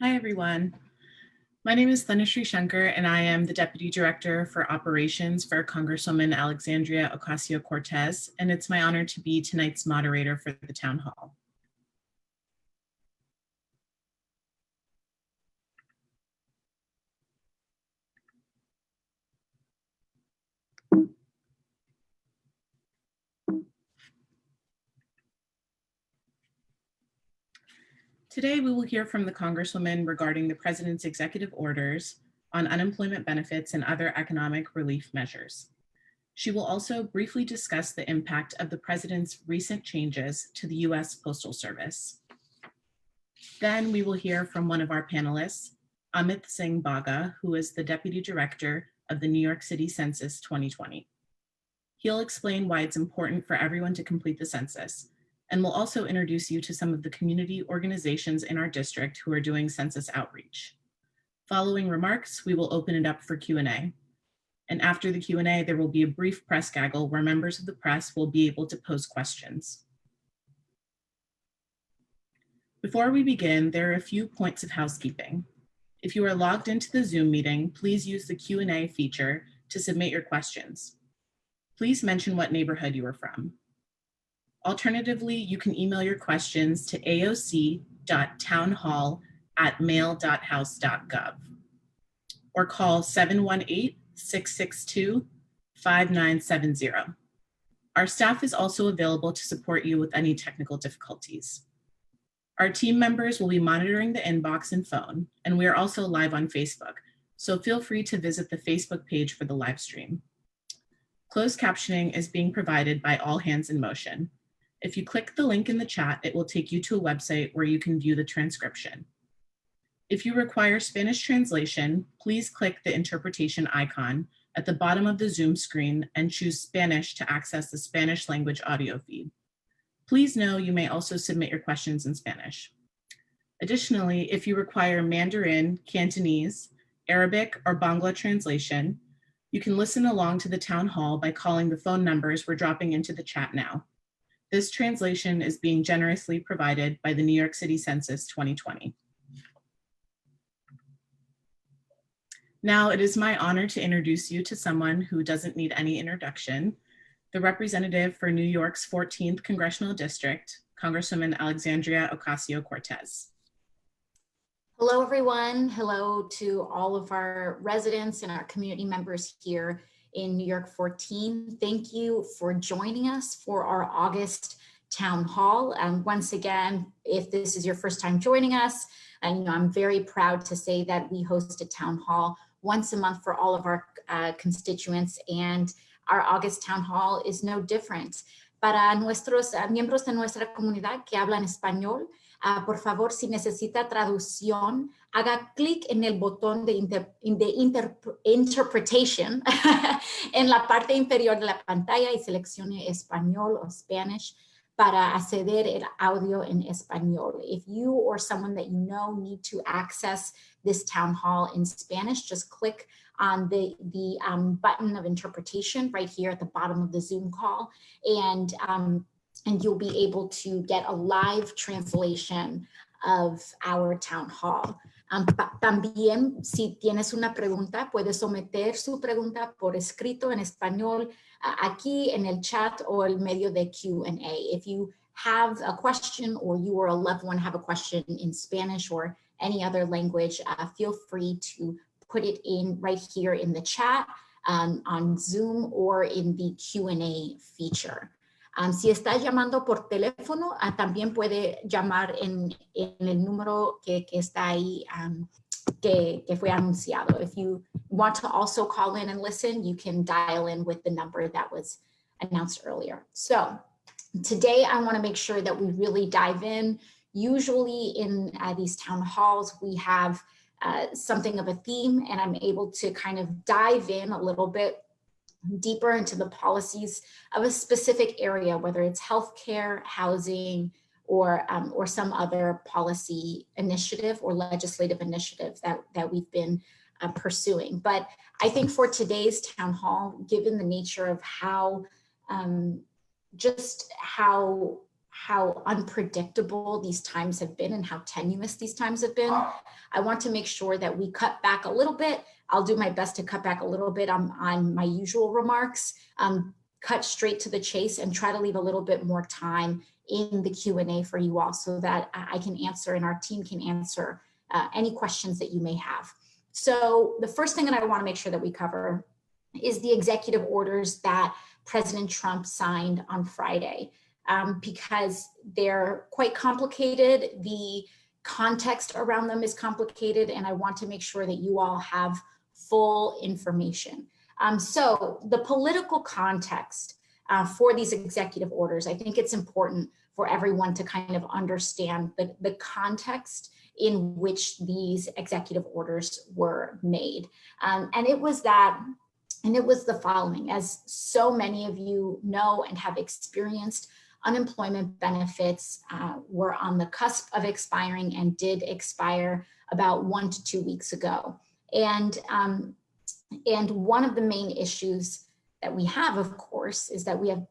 Hi, everyone. My name is Thanushree Shankar, and I am the Deputy Director for Operations for Congresswoman Alexandria Ocasio-Cortez, and it's my honor to be tonight's moderator for the Town Hall. Today, we will hear from the Congresswoman regarding the President's executive orders on unemployment benefits and other economic relief measures. She will also briefly discuss the impact of the President's recent changes to the U.S. Postal Service. Then we will hear from one of our panelists, Amit Singh Baga, who is the Deputy Director of the New York City Census 2020. He'll explain why it's important for everyone to complete the census, and we'll also introduce you to some of the community organizations in our district who are doing census outreach. Following remarks, we will open it up for Q&A. And after the Q&A, there will be a brief press gaggle where members of the press will be able to pose questions. Before we begin, there are a few points of housekeeping. If you are logged into the Zoom meeting, please use the Q&A feature to submit your questions. Please mention what neighborhood you are from. Alternatively, you can email your questions to aoc.townhall@mail.house.gov or call 718-662-5970. Our staff is also available to support you with any technical difficulties. Our team members will be monitoring the inbox and phone, and we are also live on Facebook, so feel free to visit the Facebook page for the live stream. Closed captioning is being provided by All Hands in Motion. If you click the link in the chat, it will take you to a website where you can view the transcription. If you require Spanish translation, please click the interpretation icon at the bottom of the Zoom screen and choose Spanish to access the Spanish language audio feed. Please know you may also submit your questions in Spanish. Additionally, if you require Mandarin, Cantonese, Arabic, or Bangla translation, you can listen along to the town hall by calling the phone numbers we're dropping into the chat now. This translation is being generously provided by the New York City Census 2020. Now it is my honor to introduce you to someone who doesn't need any introduction, the representative for New York's 14th Congressional District, Congresswoman Alexandria Ocasio-Cortez. Hello, everyone. Hello to all of our residents and our community members here in New York 14. Thank you for joining us for our August Town Hall. Once again, if this is your first time joining us, I'm very proud to say that we host a Town Hall once a month for all of our constituents, and our August Town Hall is no different. Para nuestros miembros de nuestra comunidad que hablan español, por favor, si necesita traducción, haga clic en el botón de interpretation en la parte inferior de la pantalla y seleccione español o Spanish para acceder el audio en español. If you or someone that you know need to access this town hall in Spanish, just click on the button of interpretation right here at the bottom of the Zoom call, and you'll be able to get a live translation of our town hall. También, si tienes una pregunta, puedes someter su pregunta por escrito en español aquí en el chat o el medio de Q&A. If you have a question or you or a loved one have a question in Spanish or any other language, feel free to put it in right here in the chat on Zoom or in the Q&A feature. Si está llamando por teléfono, también puede llamar en el número que está ahí, que fue anunciado. If you want to also call in and listen, you can dial in with the number that was announced earlier. So today I want to make sure that we really dive in. Usually in these town halls, we have something of a theme, and I'm able to kind of dive in a little bit deeper into the policies of a specific area, whether it's healthcare, housing, or some other policy initiative or legislative initiative that we've been pursuing. But I think for today's town hall, given the nature of how how unpredictable these times have been and how tenuous these times have been, I want to make sure that we cut back a little bit. I'll do my best to cut back a little bit on my usual remarks, cut straight to the chase, and try to leave a little bit more time in the Q&A for you all so that I can answer and our team can answer any questions that you may have. So the first thing that I want to make sure that we cover is the executive orders that President Trump signed on Friday, because they're quite complicated. The context around them is complicated, and I want to make sure that you all have full information. So the political context for these executive orders, I think it's important for everyone to kind of understand the context in which these executive orders were made. And it was the following: as so many of you know and have experienced, unemployment benefits were on the cusp of expiring and did expire about 1 to 2 weeks ago. And one of the main issues that we have, of course, is that we have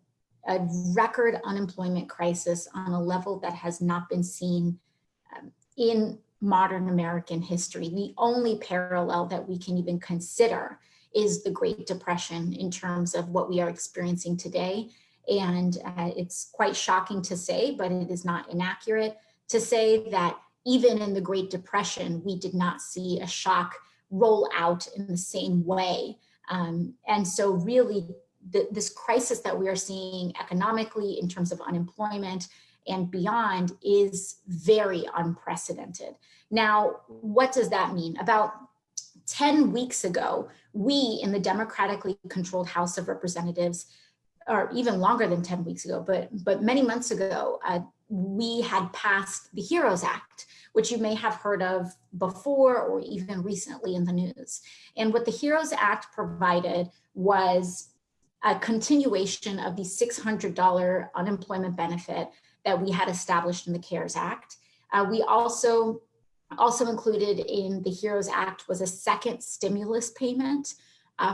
a record unemployment crisis on a level that has not been seen in modern American history. The only parallel that we can even consider is the Great Depression in terms of what we are experiencing today. And it's quite shocking to say, but it is not inaccurate to say that even in the Great Depression, we did not see a shock roll out in the same way. And so really this crisis that we are seeing economically in terms of unemployment and beyond is very unprecedented. Now, what does that mean? About 10 weeks ago, we in the democratically controlled House of Representatives, or even longer than 10 weeks ago, but many months ago, we had passed the HEROES Act, which you may have heard of before or even recently in the news. And what the HEROES Act provided was a continuation of the $600 unemployment benefit that we had established in the CARES Act. We also included in the HEROES Act was a second stimulus payment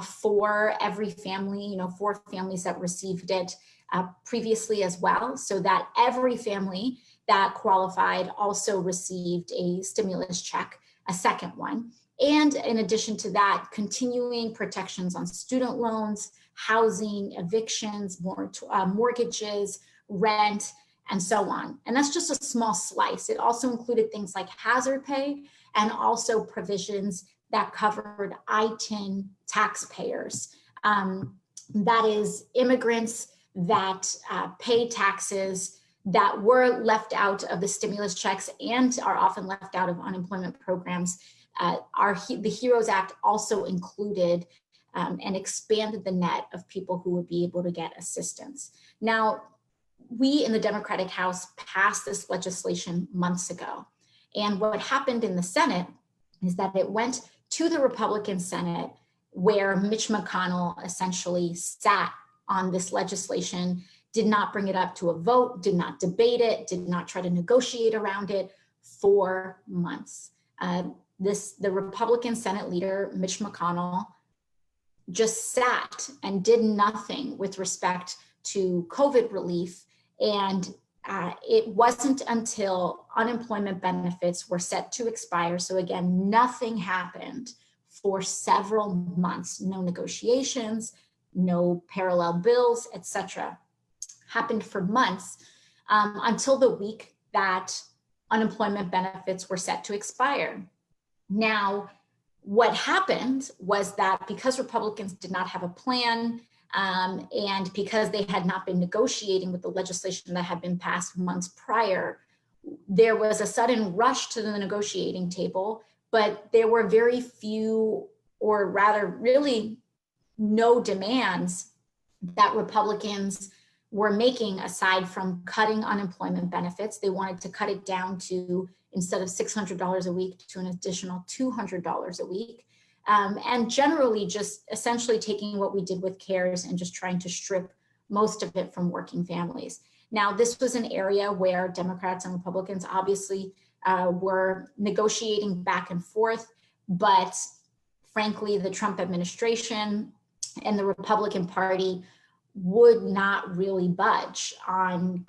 for every family, 4 families that received it previously as well, so that every family that qualified also received a stimulus check, a second one. And in addition to that, continuing protections on student loans, housing, evictions, mortgages, rent, and so on. And that's just a small slice. It also included things like hazard pay and also provisions that covered ITIN taxpayers. That is immigrants that pay taxes that were left out of the stimulus checks and are often left out of unemployment programs. The HEROES Act also included and expanded the net of people who would be able to get assistance. Now, we in the Democratic House passed this legislation months ago. And what happened in the Senate is that it went to the Republican Senate, where Mitch McConnell essentially sat on this legislation, did not bring it up to a vote, did not debate it, did not try to negotiate around it for months. The Republican Senate leader, Mitch McConnell, just sat and did nothing with respect to COVID relief. And it wasn't until unemployment benefits were set to expire. So again, nothing happened for several months, no negotiations, no parallel bills, etc. Happened for months until the week that unemployment benefits were set to expire. Now, what happened was that because Republicans did not have a plan and because they had not been negotiating with the legislation that had been passed months prior, there was a sudden rush to the negotiating table, but there were very few, or rather really no demands that Republicans were making aside from cutting unemployment benefits. They wanted to cut it down to, instead of $600 a week, to an additional $200 a week. And generally just essentially taking what we did with CARES and just trying to strip most of it from working families. Now, this was an area where Democrats and Republicans obviously were negotiating back and forth, but frankly, the Trump administration and the Republican Party would not really budge on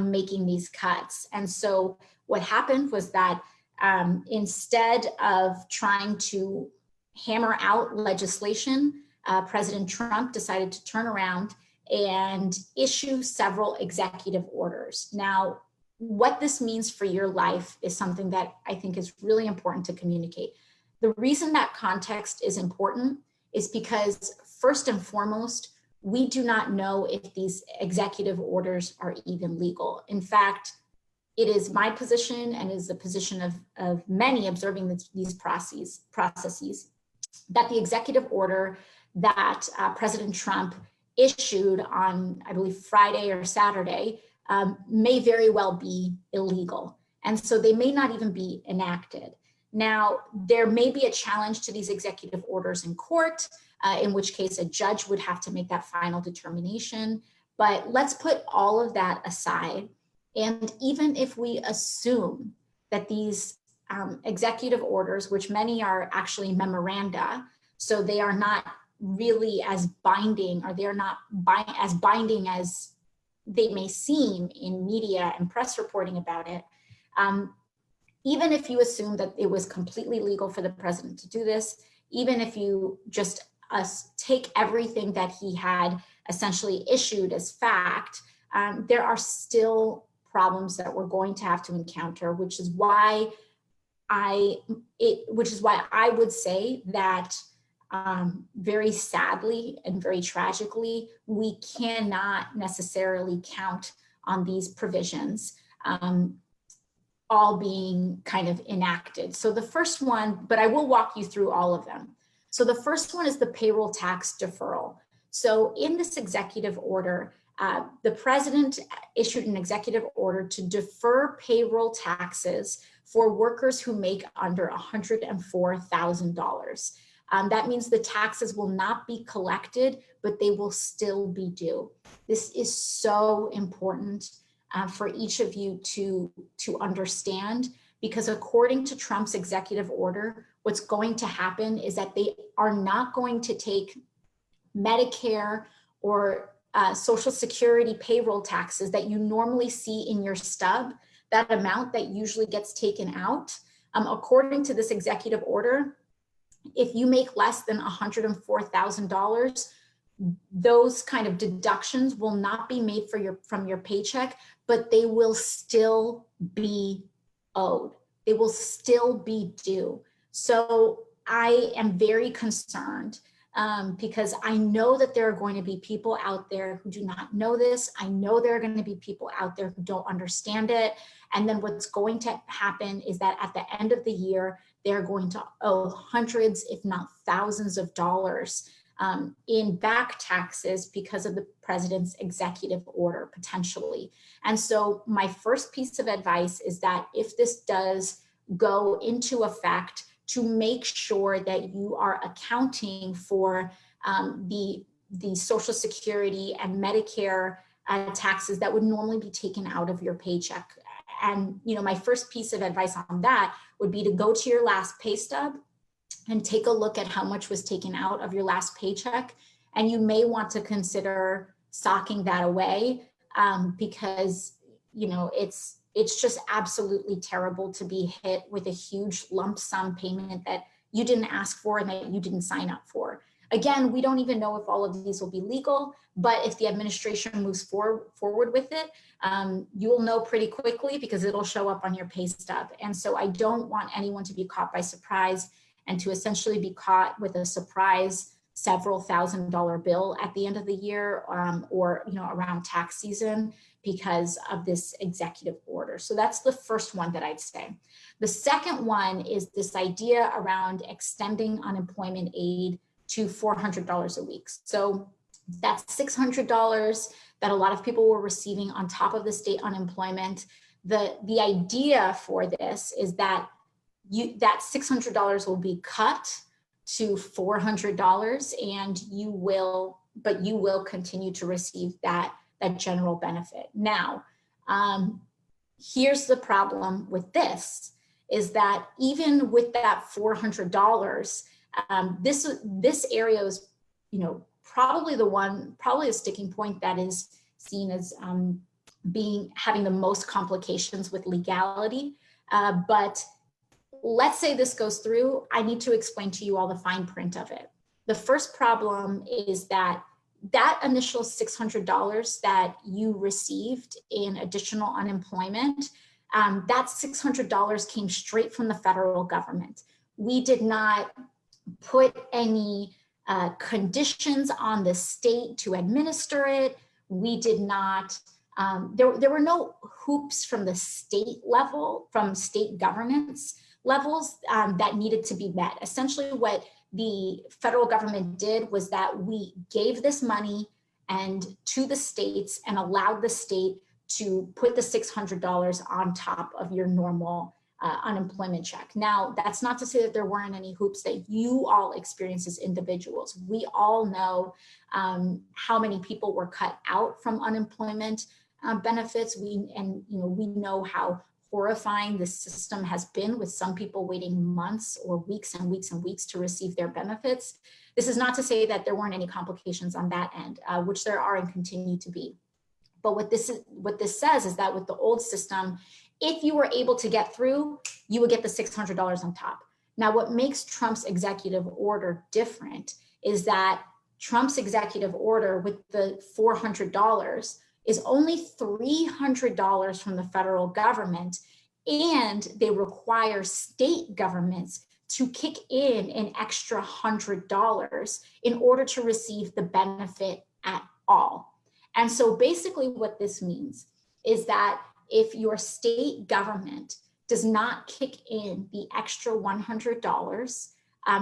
making these cuts. And so what happened was that instead of trying to hammer out legislation, President Trump decided to turn around and issue several executive orders. Now, what this means for your life is something that I think is really important to communicate. The reason that context is important is because, first and foremost, we do not know if these executive orders are even legal. In fact, it is my position, and is the position of many observing these processes, that the executive order that President Trump issued on, I believe, Friday or Saturday, may very well be illegal. And so they may not even be enacted. Now, there may be a challenge to these executive orders in court, in which case a judge would have to make that final determination. But let's put all of that aside. And even if we assume that these executive orders, which many are actually memoranda, so they are not really as binding, or they're not as binding as they may seem in media and press reporting about it, even if you assume that it was completely legal for the president to do this, even if you just take everything that he had essentially issued as fact, there are still problems that we're going to have to encounter, which is why I would say that very sadly and very tragically, we cannot necessarily count on these provisions all being kind of enacted. So the first one, but I will walk you through all of them. So the first one is the payroll tax deferral. So in this executive order, the president issued an executive order to defer payroll taxes for workers who make under $104,000. That means the taxes will not be collected, but they will still be due. This is so important for each of you to understand, because according to Trump's executive order, what's going to happen is that they are not going to take Medicare or Social Security payroll taxes that you normally see in your stub, that amount that usually gets taken out. According to this executive order, if you make less than $104,000, those kind of deductions will not be made from your paycheck, but they will still be owed. They will still be due. So I am very concerned because I know that there are going to be people out there who do not know this. I know there are going to be people out there who don't understand it. And then what's going to happen is that at the end of the year, they're going to owe hundreds, if not thousands of dollars in back taxes because of the president's executive order, potentially. And so my first piece of advice is that if this does go into effect, to make sure that you are accounting for the Social Security and Medicare taxes that would normally be taken out of your paycheck. And my first piece of advice on that would be to go to your last pay stub and take a look at how much was taken out of your last paycheck. And you may want to consider socking that away because it's just absolutely terrible to be hit with a huge lump sum payment that you didn't ask for and that you didn't sign up for. Again, we don't even know if all of these will be legal, but if the administration moves forward with it, you will know pretty quickly because it'll show up on your pay stub. And so I don't want anyone to be caught by surprise and to essentially be caught with a surprise several $1,000 bill at the end of the year or around tax season because of this executive order. So that's the first one that I'd say. The second one is this idea around extending unemployment aid to $400 a week. So that's $600 that a lot of people were receiving on top of the state unemployment. The idea for this is that that $600 will be cut to $400 and you will continue to receive that general benefit. Now, here's the problem with this, is that even with that $400, this area is, probably a sticking point that is seen as having the most complications with legality. But let's say this goes through, I need to explain to you all the fine print of it. The first problem is that initial $600 that you received in additional unemployment, that $600 came straight from the federal government. We did not put any conditions on the state to administer it. We did not, there were no hoops from the state level, from state governance levels that needed to be met. Essentially what the federal government did was that we gave this money to the states and allowed the state to put the $600 on top of your normal unemployment check. Now, that's not to say that there weren't any hoops that you all experienced as individuals. We all know how many people were cut out from unemployment benefits. We know how horrifying this system has been, with some people waiting months or weeks and weeks and weeks to receive their benefits. This is not to say that there weren't any complications on that end, which there are and continue to be. But what this says is that with the old system, if you were able to get through, you would get the $600 on top. Now, what makes Trump's executive order different is that Trump's executive order with the $400 is only $300 from the federal government, and they require state governments to kick in an extra $100 in order to receive the benefit at all. And so basically what this means is that if your state government does not kick in the extra $100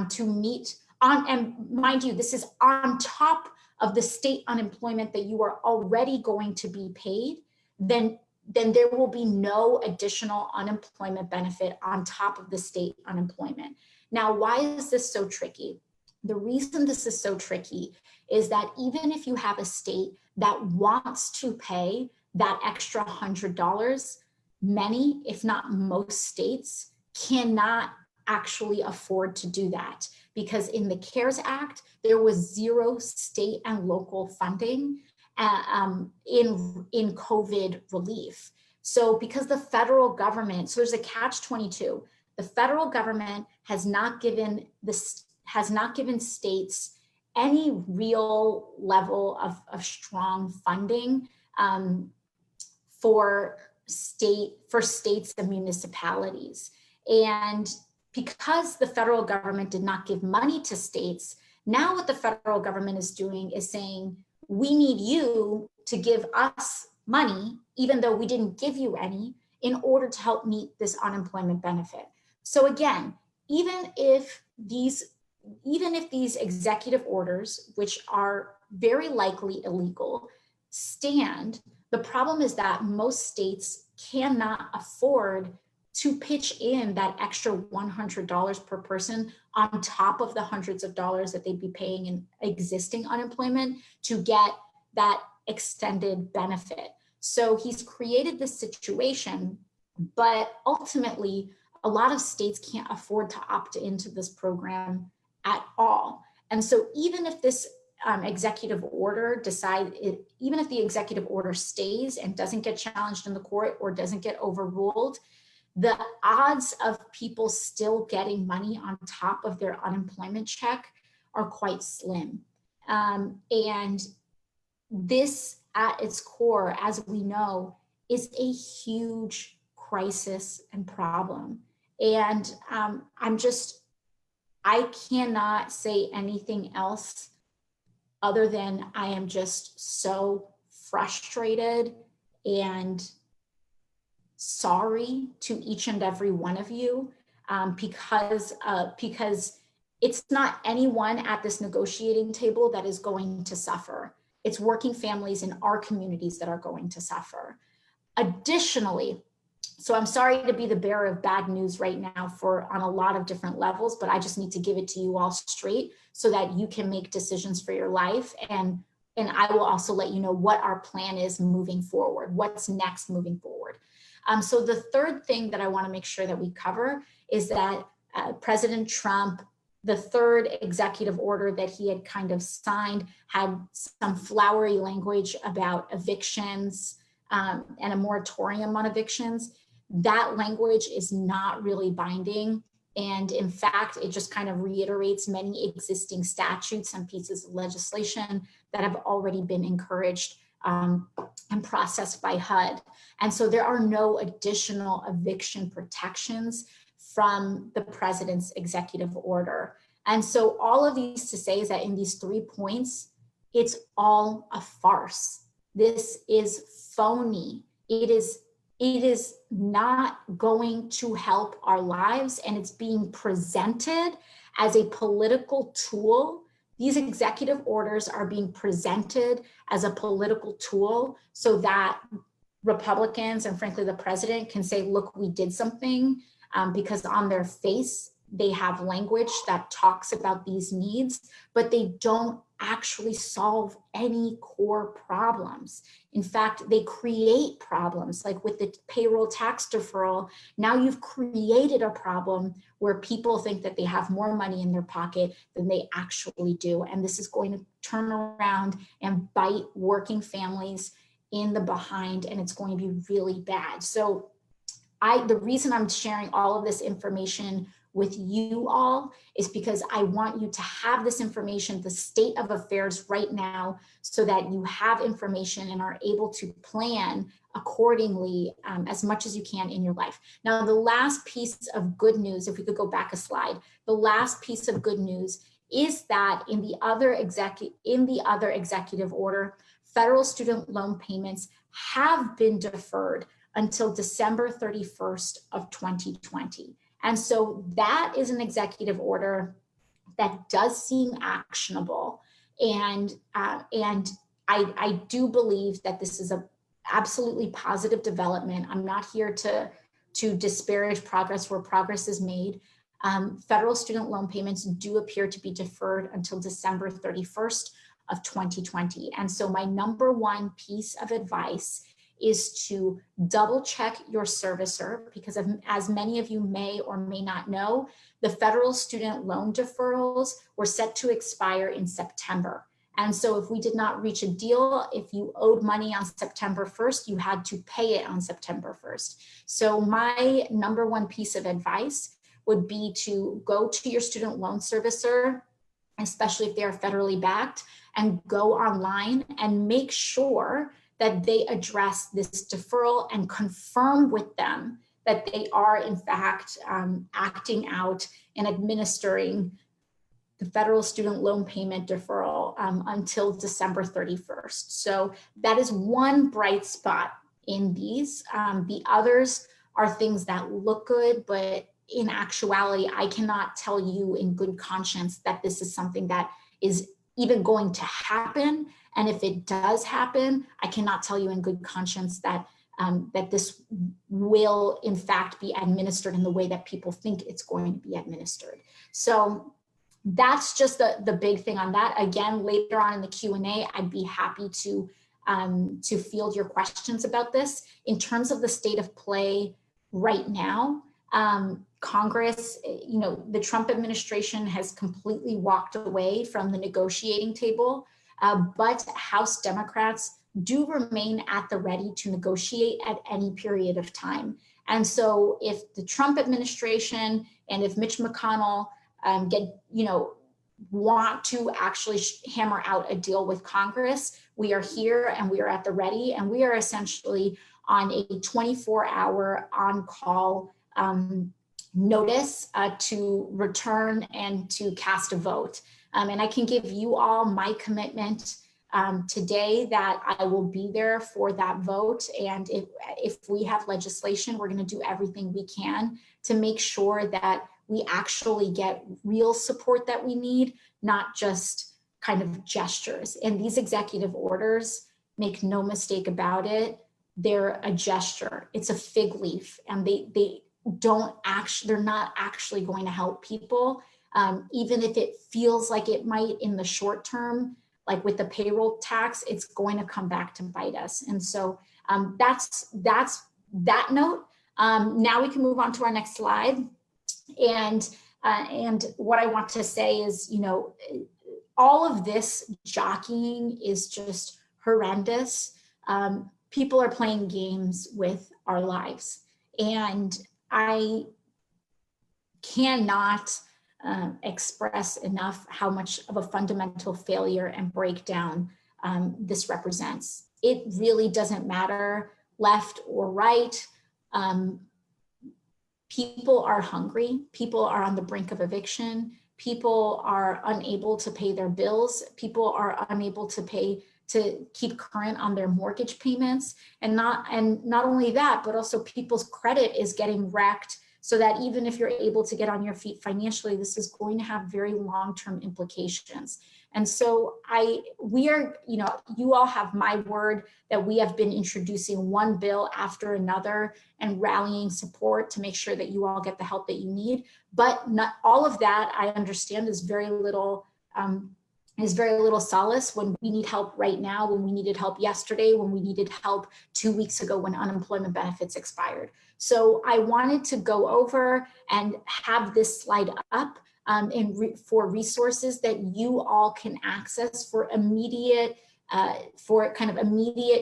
to meet on, and mind you, this is on top of the state unemployment that you are already going to be paid, then there will be no additional unemployment benefit on top of the state unemployment. Now, why is this so tricky? The reason this is so tricky is that even if you have a state that wants to pay that extra $100, many, if not most states, cannot actually afford to do that, because in the CARES Act, there was zero state and local funding in COVID relief. So because the federal government, so there's a catch-22, the federal government has not given states any real level of strong funding for states and municipalities. And because the federal government did not give money to states, now what the federal government is doing is saying, we need you to give us money, even though we didn't give you any, in order to help meet this unemployment benefit. So again, even if these executive orders, which are very likely illegal, stand, the problem is that most states cannot afford to pitch in that extra $100 per person on top of the hundreds of dollars that they'd be paying in existing unemployment to get that extended benefit. So he's created this situation, but ultimately, a lot of states can't afford to opt into this program at all. And so even if this executive order even if the executive order stays and doesn't get challenged in the court or doesn't get overruled, the odds of people still getting money on top of their unemployment check are quite slim. And this at its core, as we know, is a huge crisis and problem. And I cannot say anything else other than I am just so frustrated and sorry to each and every one of you, because it's not anyone at this negotiating table that is going to suffer. It's working families in our communities that are going to suffer. Additionally, so I'm sorry to be the bearer of bad news right now on a lot of different levels, but I just need to give it to you all straight so that you can make decisions for your life. And I will also let you know what our plan is moving forward, what's next moving forward. So the third thing that I want to make sure that we cover is that President Trump The third executive order that he had kind of signed had some flowery language about evictions and a moratorium on evictions. That language is not really binding. And in fact, it just kind of reiterates many existing statutes and pieces of legislation that have already been encouraged and processed by HUD. And so there are no additional eviction protections from the president's executive order. And so all of these to say is that in these 3 points, it's all a farce. This is phony. It is not going to help our lives, and it's being presented as a political tool. These executive orders are being presented as a political tool so that Republicans and frankly the president can say, look, we did something, because on their face, they have language that talks about these needs, but they don't actually solve any core problems. In fact, they create problems, like with the payroll tax deferral. Now you've created a problem where people think that they have more money in their pocket than they actually do. And this is going to turn around and bite working families in the behind, and it's going to be really bad. So the reason I'm sharing all of this information with you all is because I want you to have this information, the state of affairs right now, so that you have information and are able to plan accordingly as much as you can in your life. Now, the last piece of good news, if we could go back a slide, the last piece of good news is that in the other executive order, federal student loan payments have been deferred until December 31st of 2020. And so that is an executive order that does seem actionable. And I do believe that this is a absolutely positive development. I'm not here to disparage progress where progress is made. Federal student loan payments do appear to be deferred until December 31st of 2020. And so my number one piece of advice is to double check your servicer, because as many of you may or may not know, the federal student loan deferrals were set to expire in September. And so if we did not reach a deal, if you owed money on September 1st, you had to pay it on September 1st. So my number one piece of advice would be to go to your student loan servicer, especially if they are federally backed, and go online and make sure that they address this deferral and confirm with them that they are in fact acting out and administering the federal student loan payment deferral until December 31st. So that is one bright spot in these. The others are things that look good, but in actuality, I cannot tell you in good conscience that this is something that is even going to happen. And if it does happen, I cannot tell you in good conscience that that this will in fact be administered in the way that people think it's going to be administered. So that's just the big thing on that. Again, later on in the Q&A, I'd be happy to field your questions about this. In terms of the state of play right now, Congress, the Trump administration has completely walked away from the negotiating table, but House Democrats do remain at the ready to negotiate at any period of time. And so if the Trump administration and if Mitch McConnell want to actually hammer out a deal with Congress, we are here and we are at the ready, and we are essentially on a 24-hour on-call notice to return and to cast a vote. And I can give you all my commitment today that I will be there for that vote. And if we have legislation, we're going to do everything we can to make sure that we actually get real support that we need, not just kind of gestures. And these executive orders, make no mistake about it, they're a gesture. It's a fig leaf, and they're not actually going to help people. Even if it feels like it might in the short term, like with the payroll tax, it's going to come back to bite us. And so that's that note. Now we can move on to our next slide. And And what I want to say is, you know, all of this jockeying is just horrendous. People are playing games with our lives. And I cannot express enough how much of a fundamental failure and breakdown this represents. It really doesn't matter left or right. People are hungry. People are on the brink of eviction. People are unable to pay their bills. People are unable to keep current on their mortgage payments. And not only that, but also people's credit is getting wrecked, so that even if you're able to get on your feet financially, this is going to have very long-term implications. And so we are, you know, you all have my word that we have been introducing one bill after another and rallying support to make sure that you all get the help that you need. But not all of that, I understand, is very little solace when we need help right now, when we needed help yesterday, when we needed help 2 weeks ago when unemployment benefits expired. So I wanted to go over and have this slide up for resources that you all can access for immediate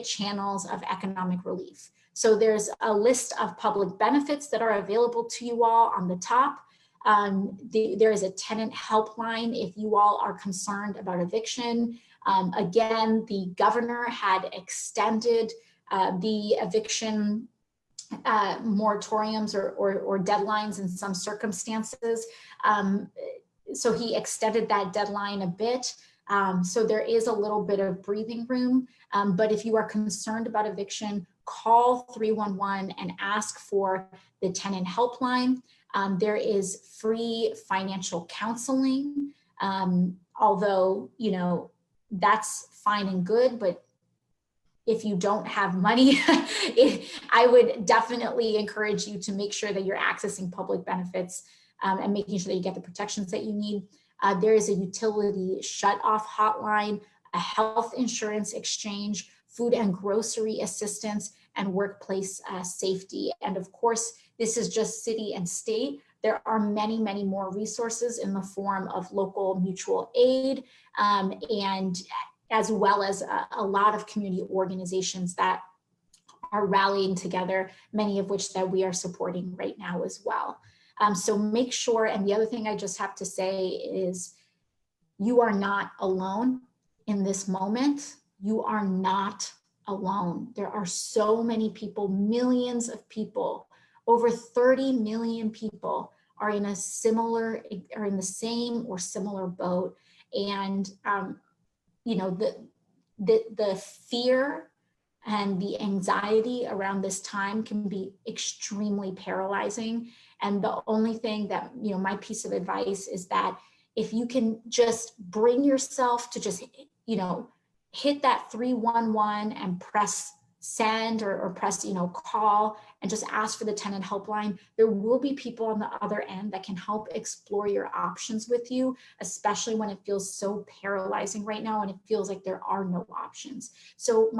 channels of economic relief. So there's a list of public benefits that are available to you all on the top. There is a tenant helpline if you all are concerned about eviction. Again, the governor had extended the eviction moratoriums or deadlines in some circumstances. So he extended that deadline a bit. So there is a little bit of breathing room. But if you are concerned about eviction, call 311 and ask for the tenant helpline. There is free financial counseling, although, you know, that's fine and good, but if you don't have money, I would definitely encourage you to make sure that you're accessing public benefits and making sure that you get the protections that you need. There is a utility shut-off hotline, a health insurance exchange, food and grocery assistance, and workplace safety. And of course, this is just city and state. There are many, many more resources in the form of local mutual aid, and as well as a lot of community organizations that are rallying together, many of which that we are supporting right now as well. So make sure, and the other thing I just have to say is you are not alone in this moment. You are not alone. There are so many people, millions of people, over 30 million people are in the same or similar boat. And you know, the fear and the anxiety around this time can be extremely paralyzing. And the only thing that, you know, my piece of advice is that if you can just bring yourself to just, you know, hit that 311 and press send or press, you know, call and just ask for the tenant helpline, there will be people on the other end that can help explore your options with you, especially when it feels so paralyzing right now and it feels like there are no options. So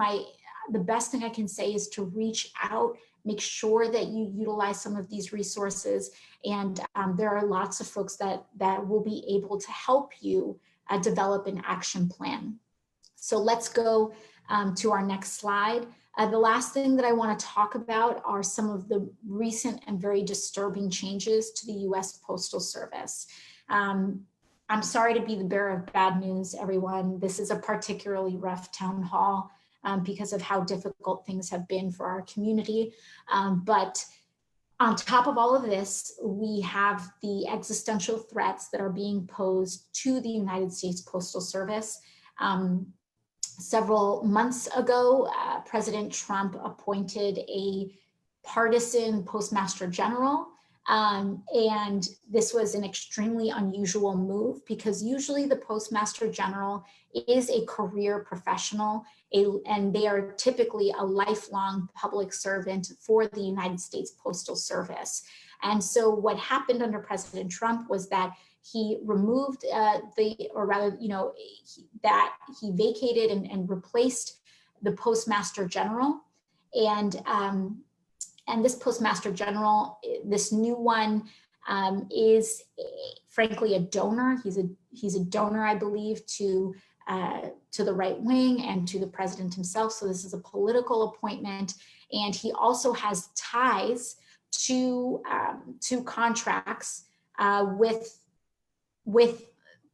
the best thing I can say is to reach out, make sure that you utilize some of these resources. And there are lots of folks that will be able to help you develop an action plan. So let's go to our next slide. The last thing that I want to talk about are some of the recent and very disturbing changes to the U.S. Postal Service. I'm sorry to be the bearer of bad news, everyone. This is a particularly rough town hall because of how difficult things have been for our community. But on top of all of this, we have the existential threats that are being posed to the United States Postal Service. Several months ago, President Trump appointed a partisan postmaster general. And this was an extremely unusual move because usually the postmaster general is a career professional and they are typically a lifelong public servant for the United States Postal Service. And so what happened under President Trump was that he removed he vacated and replaced the postmaster general. And this postmaster general, this new one, is frankly a donor. He's a donor, I believe, to the right wing and to the president himself. So this is a political appointment, and he also has ties to contracts with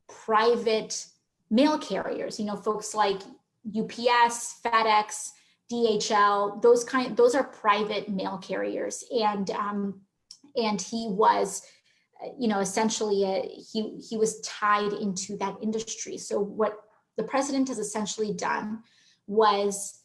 private mail carriers. You know, folks like UPS, FedEx, DHL. Those are private mail carriers, and he was, you know, essentially he was tied into that industry. So what the president has essentially done was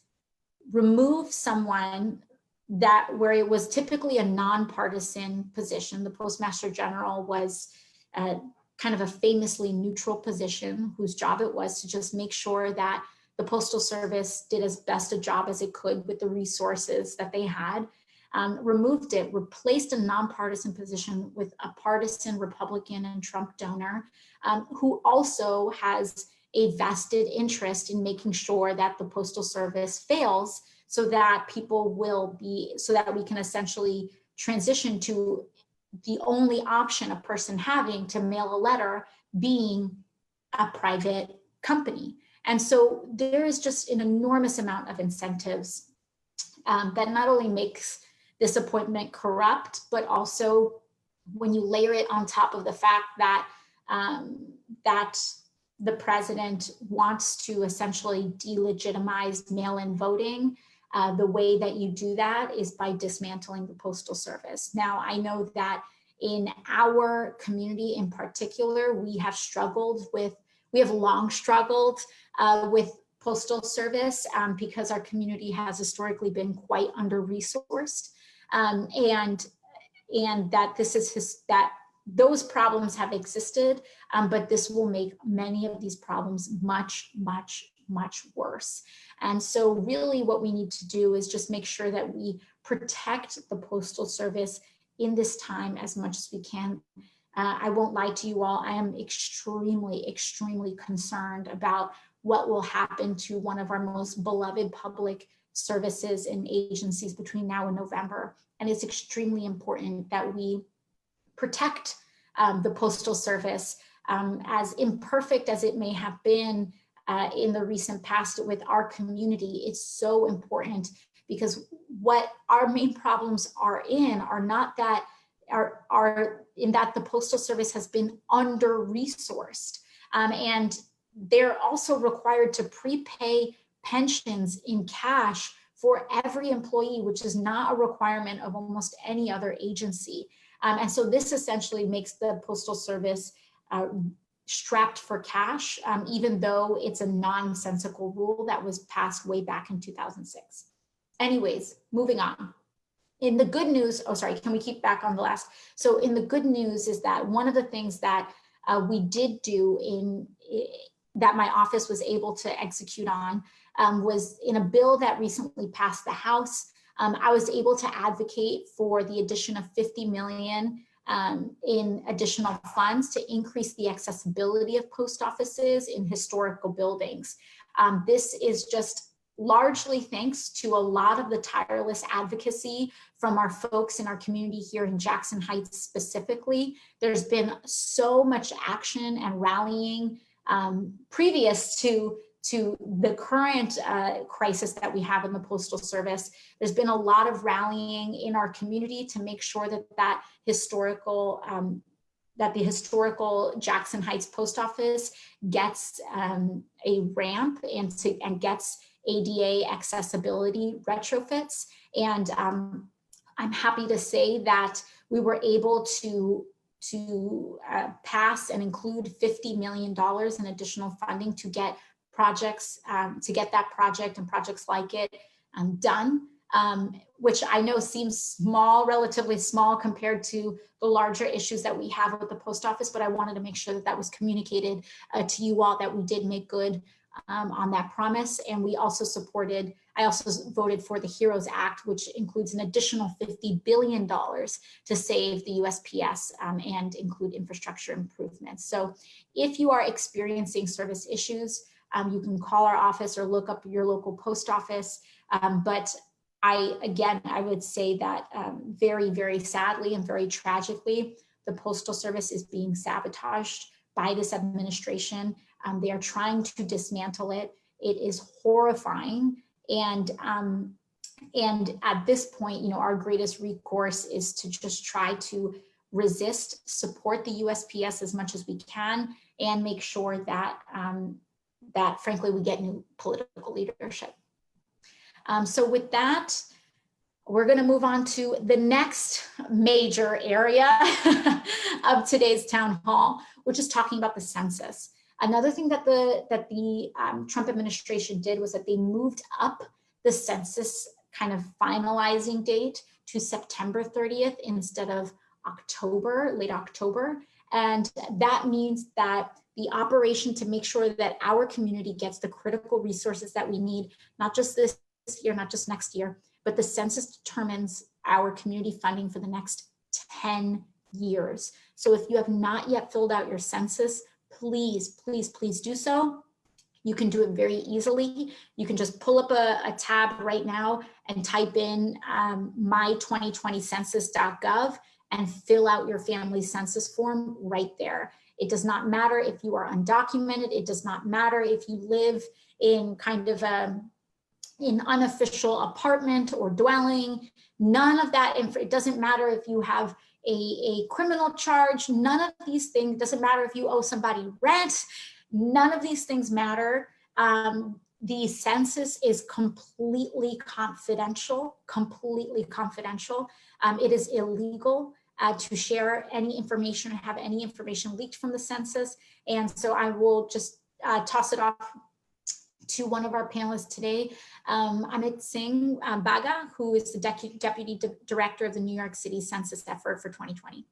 remove someone where it was typically a nonpartisan position. The Postmaster General was kind of a famously neutral position whose job it was to just make sure that the Postal Service did as best a job as it could with the resources that they had. Removed it, replaced a nonpartisan position with a partisan Republican and Trump donor who also has a vested interest in making sure that the Postal Service fails, so that so that we can essentially transition to the only option a person having to mail a letter being a private company. And so there is just an enormous amount of incentives that not only makes this appointment corrupt, but also when you layer it on top of the fact that the president wants to essentially delegitimize mail-in voting, the way that you do that is by dismantling the Postal Service. Now, I know that in our community in particular, we have long struggled with Postal Service because our community has historically been quite under-resourced, and that those problems have existed, but this will make many of these problems much, much, much worse. And so really what we need to do is just make sure that we protect the Postal Service in this time as much as we can. I won't lie to you all, I am extremely, extremely concerned about what will happen to one of our most beloved public services and agencies between now and November. And it's extremely important that we protect the Postal Service, as imperfect as it may have been in the recent past with our community. It's so important, because what our main problems are in that the Postal Service has been under-resourced, and they're also required to prepay pensions in cash for every employee, which is not a requirement of almost any other agency. And so this essentially makes the Postal Service strapped for cash, even though it's a nonsensical rule that was passed way back in 2006. Anyways, moving on. In the good news, can we keep back on the last? So in the good news is that one of the things that we did do that my office was able to execute on was in a bill that recently passed the House. I was able to advocate for the addition of $50 million in additional funds to increase the accessibility of post offices in historical buildings. This is just largely thanks to a lot of the tireless advocacy from our folks in our community here in Jackson Heights specifically. There's been so much action and rallying previous to the current crisis that we have in the Postal Service. There's been a lot of rallying in our community to make sure that the historical Jackson Heights Post Office gets a ramp and gets ADA accessibility retrofits. And I'm happy to say that we were able to pass and include $50 million in additional funding to get projects, to get that project and projects like it done, which I know seems small, relatively small compared to the larger issues that we have with the post office, but I wanted to make sure that that was communicated to you all, that we did make good on that promise. And I also voted for the HEROES Act, which includes an additional $50 billion to save the USPS and include infrastructure improvements. So if you are experiencing service issues, you can call our office or look up your local post office. But I would say that very, very sadly and very tragically, The Postal Service is being sabotaged by this administration. They are trying to dismantle it. It is horrifying. And at this point, our greatest recourse is to just try to resist, support the USPS as much as we can, and make sure that, that frankly, we get new political leadership. So with that, we're going to move on to the next major area of today's town hall, which is talking about the census. Another thing that the Trump administration did was that they moved up the census kind of finalizing date to September 30th instead of October, late October. And that means that the operation to make sure that our community gets the critical resources that we need, not just this year, not just next year, but the census determines our community funding for the next 10 years. So if you have not yet filled out your census, please, please, please do so. You can do it very easily. You can just pull up a tab right now and type in my2020census.gov and fill out your family census form right there. It does not matter if you are undocumented. It does not matter if you live in kind of an unofficial apartment or dwelling. None of that, it doesn't matter if you have a criminal charge. None of these things, doesn't matter if you owe somebody rent. None of these things matter. The census is completely confidential, completely confidential. It is illegal to share any information or have any information leaked from the census. And so I will just toss it off to one of our panelists today, Amit Singh Baga, who is the Deputy Director of the New York City Census effort for 2020.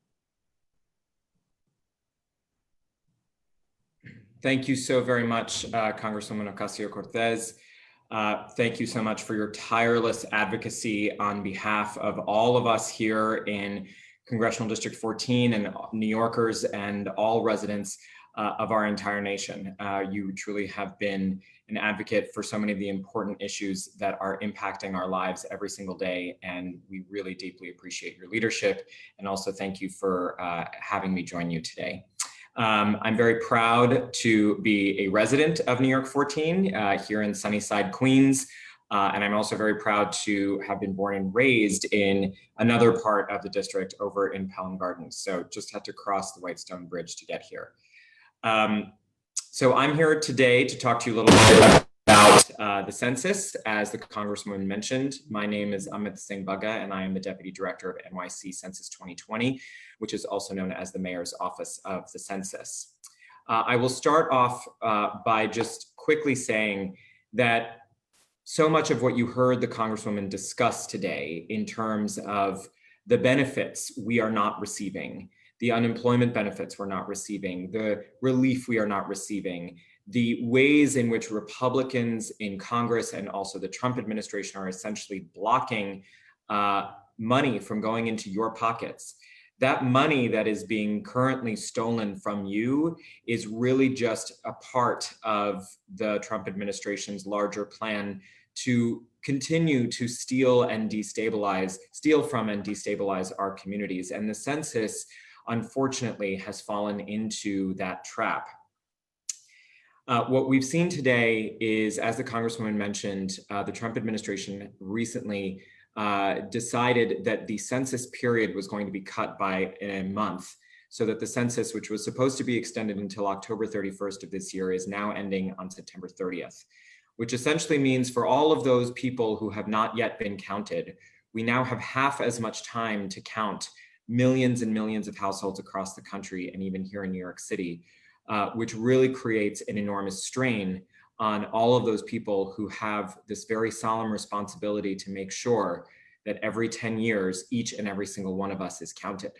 Thank you so very much, Congresswoman Ocasio-Cortez. Thank you so much for your tireless advocacy on behalf of all of us here in Congressional District 14 and New Yorkers and all residents of our entire nation. You truly have been an advocate for so many of the important issues that are impacting our lives every single day, and we really deeply appreciate your leadership. And also thank you for having me join you today. I'm very proud to be a resident of New York 14 here in Sunnyside, Queens. And I'm also very proud to have been born and raised in another part of the district over in Pelham Gardens. So just had to cross the Whitestone Bridge to get here. So I'm here today to talk to you a little bit about the census. As the Congresswoman mentioned, my name is Amit Singh Baga, and I am the Deputy Director of NYC Census 2020, which is also known as the Mayor's Office of the Census. I will start off by just quickly saying that so much of what you heard the Congresswoman discuss today in terms of the benefits we are not receiving, the unemployment benefits we're not receiving, the relief we are not receiving, the ways in which Republicans in Congress and also the Trump administration are essentially blocking money from going into your pockets. That money that is being currently stolen from you is really just a part of the Trump administration's larger plan to continue to steal from and destabilize our communities. And the census, unfortunately, has fallen into that trap. What we've seen today is, as the Congresswoman mentioned, the Trump administration recently decided that the census period was going to be cut by a month, so that the census, which was supposed to be extended until October 31st of this year, is now ending on September 30th, which essentially means for all of those people who have not yet been counted, we now have half as much time to count millions and millions of households across the country and even here in New York City, which really creates an enormous strain on all of those people who have this very solemn responsibility to make sure that every 10 years, each and every single one of us is counted.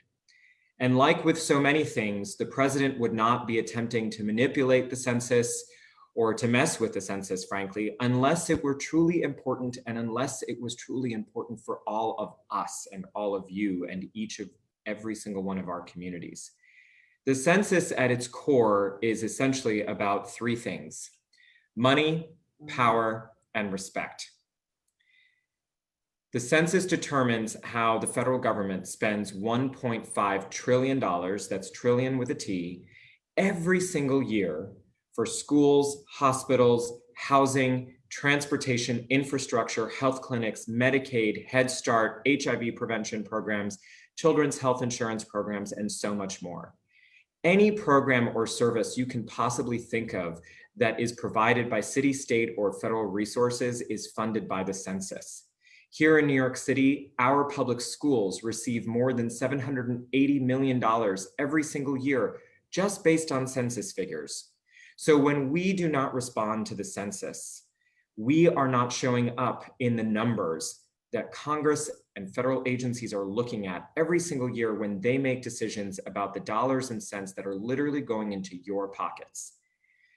And like with so many things, the president would not be attempting to manipulate the census or to mess with the census, frankly, unless it were truly important and unless it was truly important for all of us and all of you and every single one of our communities. The census at its core is essentially about three things: money, power, and respect. The census determines how the federal government spends $1.5 trillion, that's trillion with a T, every single year for schools, hospitals, housing, transportation, infrastructure, health clinics, Medicaid, Head Start, HIV prevention programs, children's health insurance programs, and so much more. Any program or service you can possibly think of that is provided by city, state, or federal resources is funded by the census. Here in New York City, our public schools receive more than $780 million every single year just based on census figures. So when we do not respond to the census, we are not showing up in the numbers that Congress and federal agencies are looking at every single year when they make decisions about the dollars and cents that are literally going into your pockets.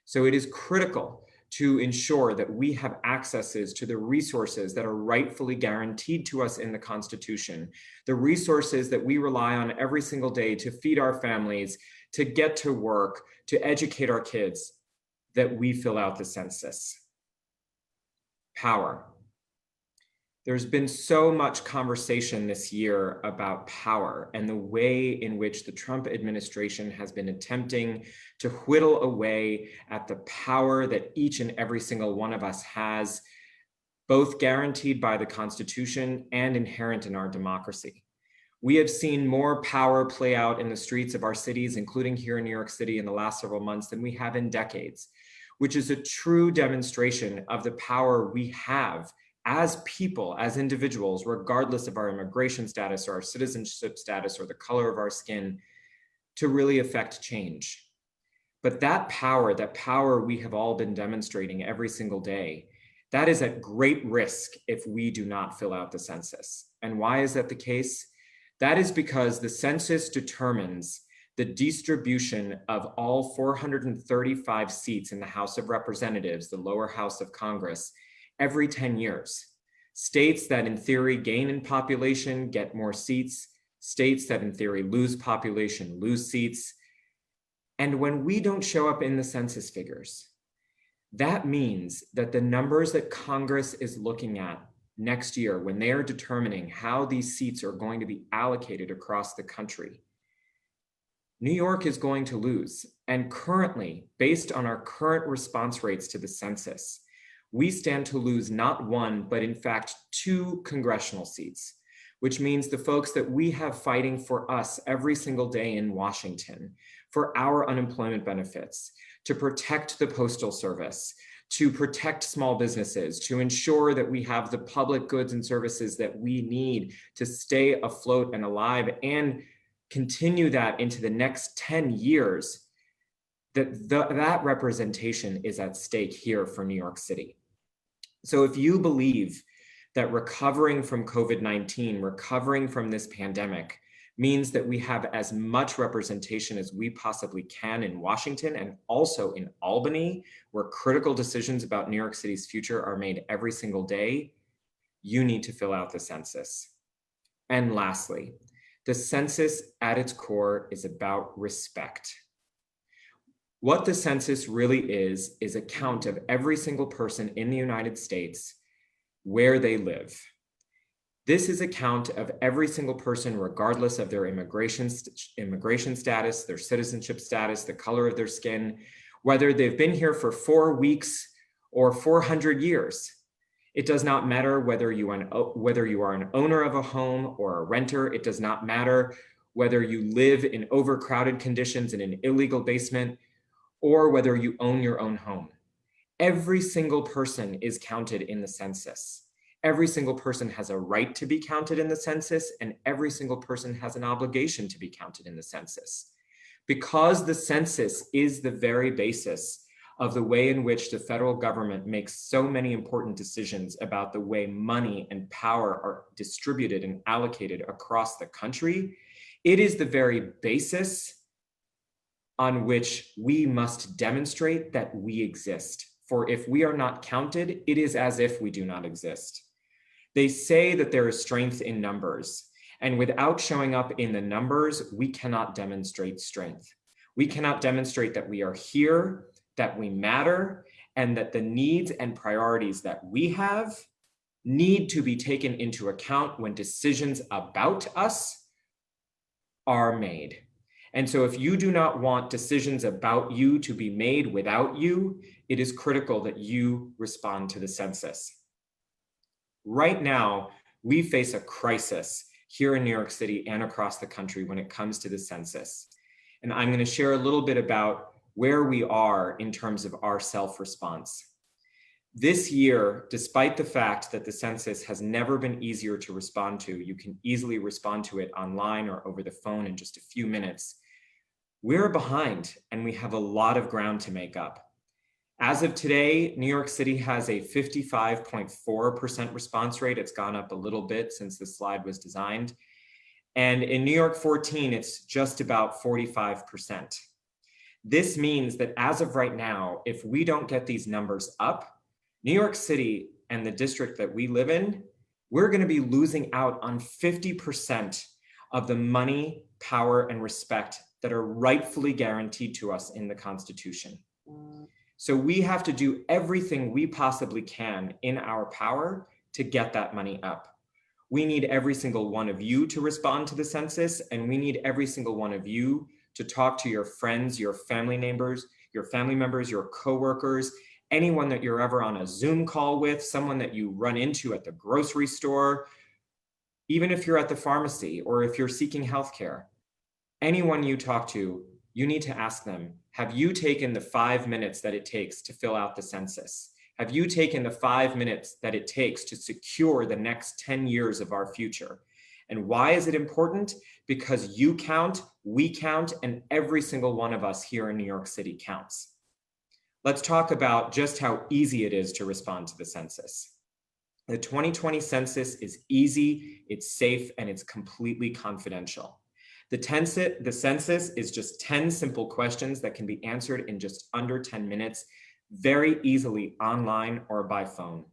So it is critical to ensure that we have accesses to the resources that are rightfully guaranteed to us in the Constitution, the resources that we rely on every single day to feed our families, to get to work, to educate our kids, that we fill out the census. Power. There's been so much conversation this year about power and the way in which the Trump administration has been attempting to whittle away at the power that each and every single one of us has, both guaranteed by the Constitution and inherent in our democracy. We have seen more power play out in the streets of our cities, including here in New York City in the last several months, than we have in decades, which is a true demonstration of the power we have as people, as individuals, regardless of our immigration status or our citizenship status or the color of our skin, to really affect change. But that power we have all been demonstrating every single day, that is at great risk if we do not fill out the census. And why is that the case? That is because the census determines the distribution of all 435 seats in the House of Representatives, the lower house of Congress, every 10 years. States that in theory gain in population get more seats, states that in theory lose population lose seats. And when we don't show up in the census figures, that means that the numbers that Congress is looking at next year when they are determining how these seats are going to be allocated across the country, New York is going to lose. And currently, based on our current response rates to the census, we stand to lose not one, but in fact, 2 congressional seats, which means the folks that we have fighting for us every single day in Washington, for our unemployment benefits, to protect the Postal Service, to protect small businesses, to ensure that we have the public goods and services that we need to stay afloat and alive and continue that into the next 10 years, that representation is at stake here for New York City. So if you believe that recovering from COVID-19, recovering from this pandemic, means that we have as much representation as we possibly can in Washington and also in Albany, where critical decisions about New York City's future are made every single day, you need to fill out the census. And lastly, the census at its core is about respect. What the census really is a count of every single person in the United States where they live. This is a count of every single person, regardless of their immigration status, their citizenship status, the color of their skin, whether they've been here for 4 weeks or 400 years. It does not matter whether you are an owner of a home or a renter. It does not matter whether you live in overcrowded conditions in an illegal basement or whether you own your own home. Every single person is counted in the census. Every single person has a right to be counted in the census, and every single person has an obligation to be counted in the census. Because the census is the very basis of the way in which the federal government makes so many important decisions about the way money and power are distributed and allocated across the country, it is the very basis on which we must demonstrate that we exist. For if we are not counted, it is as if we do not exist. They say that there is strength in numbers, and without showing up in the numbers, we cannot demonstrate strength. We cannot demonstrate that we are here, that we matter, and that the needs and priorities that we have need to be taken into account when decisions about us are made. And so if you do not want decisions about you to be made without you, it is critical that you respond to the census. Right now, we face a crisis here in New York City and across the country when it comes to the census. And I'm going to share a little bit about where we are in terms of our self-response. This year, despite the fact that the census has never been easier to respond to, you can easily respond to it online or over the phone in just a few minutes, we're behind and we have a lot of ground to make up. As of today, New York City has a 55.4% response rate. It's gone up a little bit since this slide was designed. And in New York 14, it's just about 45%. This means that as of right now, if we don't get these numbers up, New York City and the district that we live in, we're going to be losing out on 50% of the money, power, and respect that are rightfully guaranteed to us in the Constitution. So we have to do everything we possibly can in our power to get that money up. We need every single one of you to respond to the census, and we need every single one of you to talk to your friends, your family members, your coworkers, anyone that you're ever on a Zoom call with, someone that you run into at the grocery store, even if you're at the pharmacy or if you're seeking healthcare. Anyone you talk to, you need to ask them, have you taken the 5 minutes that it takes to fill out the census? Have you taken the 5 minutes that it takes to secure the next 10 years of our future? And why is it important? Because you count, we count, and every single one of us here in New York City counts. Let's talk about just how easy it is to respond to the census. The 2020 census is easy, it's safe, and it's completely confidential. The census is just 10 simple questions that can be answered in just under 10 minutes, very easily online or by phone.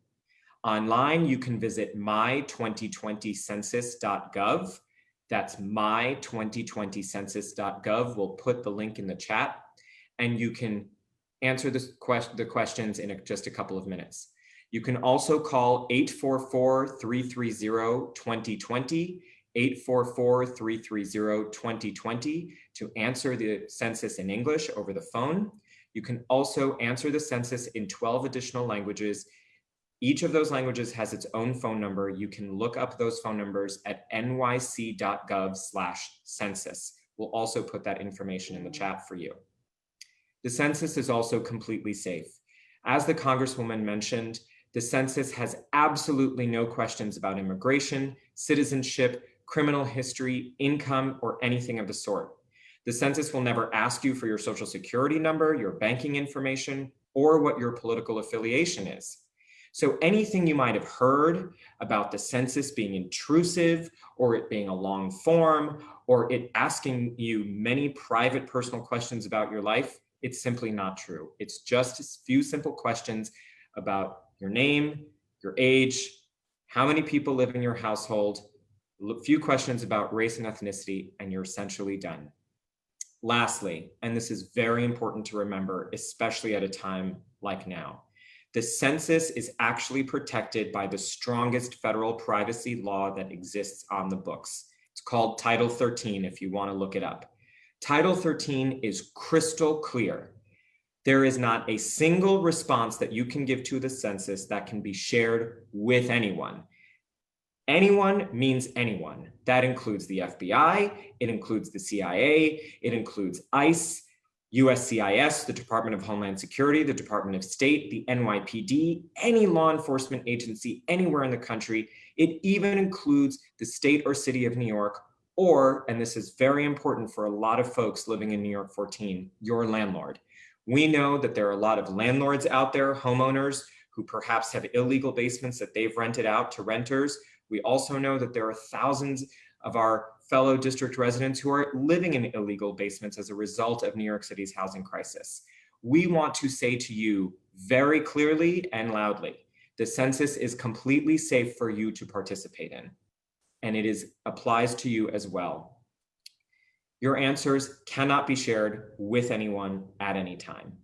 Online, you can visit my2020census.gov. That's my2020census.gov. We'll put the link in the chat, and you can answer the questions in just a couple of minutes. You can also call 844-330-2020, 844-330-2020 to answer the census in English over the phone. You can also answer the census in 12 additional languages. Each of those languages has its own phone number. You can look up those phone numbers at nyc.gov/census. We'll also put that information in the chat for you. The census is also completely safe. As the Congresswoman mentioned, the census has absolutely no questions about immigration, citizenship, criminal history, income, or anything of the sort. The census will never ask you for your social security number, your banking information, or what your political affiliation is. So anything you might have heard about the census being intrusive, or it being a long form, or it asking you many private personal questions about your life, it's simply not true. It's just a few simple questions about your name, your age, how many people live in your household, a few questions about race and ethnicity, and you're essentially done. Lastly, and this is very important to remember, especially at a time like now, the census is actually protected by the strongest federal privacy law that exists on the books. It's called Title 13 if you want to look it up. Title 13 is crystal clear. There is not a single response that you can give to the census that can be shared with anyone. Anyone means anyone. That includes the FBI, it includes the CIA, it includes ICE, USCIS, the Department of Homeland Security, the Department of State, the NYPD, any law enforcement agency anywhere in the country. It even includes the state or city of New York, or, and this is very important for a lot of folks living in New York 14, your landlord. We know that there are a lot of landlords out there, homeowners, who perhaps have illegal basements that they've rented out to renters. We also know that there are thousands of our fellow district residents who are living in illegal basements as a result of New York City's housing crisis. We want to say to you very clearly and loudly, the census is completely safe for you to participate in, and it applies to you as well. Your answers cannot be shared with anyone at any time.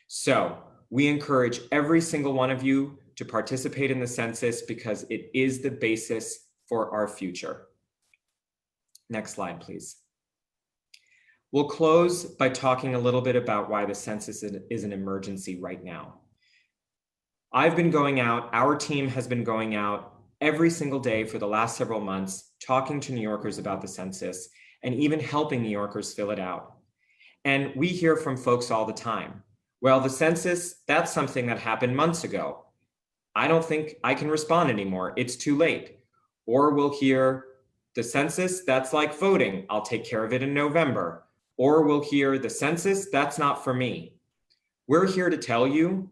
So we encourage every single one of you to participate in the census because it is the basis for our future. Next slide, please. We'll close by talking a little bit about why the census is an emergency right now. I've been going out, our team has been going out every single day for the last several months, talking to New Yorkers about the census and even helping New Yorkers fill it out. And we hear from folks all the time. Well, the census, that's something that happened months ago. I don't think I can respond anymore. It's too late. Or we'll hear, the census, that's like voting. I'll take care of it in November. Or we'll hear, the census, that's not for me. We're here to tell you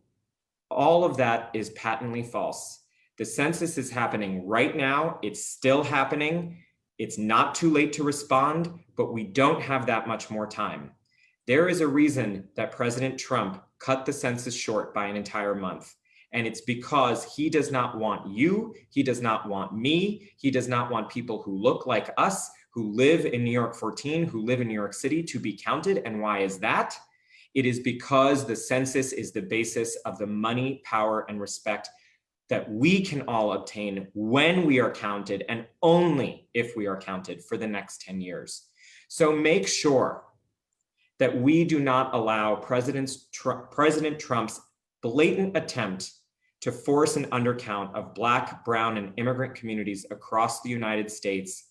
all of that is patently false. The census is happening right now. It's still happening. It's not too late to respond, but we don't have that much more time. There is a reason that President Trump cut the census short by an entire month. And it's because he does not want you, he does not want me, he does not want people who look like us, who live in New York 14, who live in New York City to be counted. And why is that? It is because the census is the basis of the money, power, and respect that we can all obtain when we are counted and only if we are counted for the next 10 years. So make sure that we do not allow President Trump's blatant attempt to force an undercount of Black, brown, and immigrant communities across the United States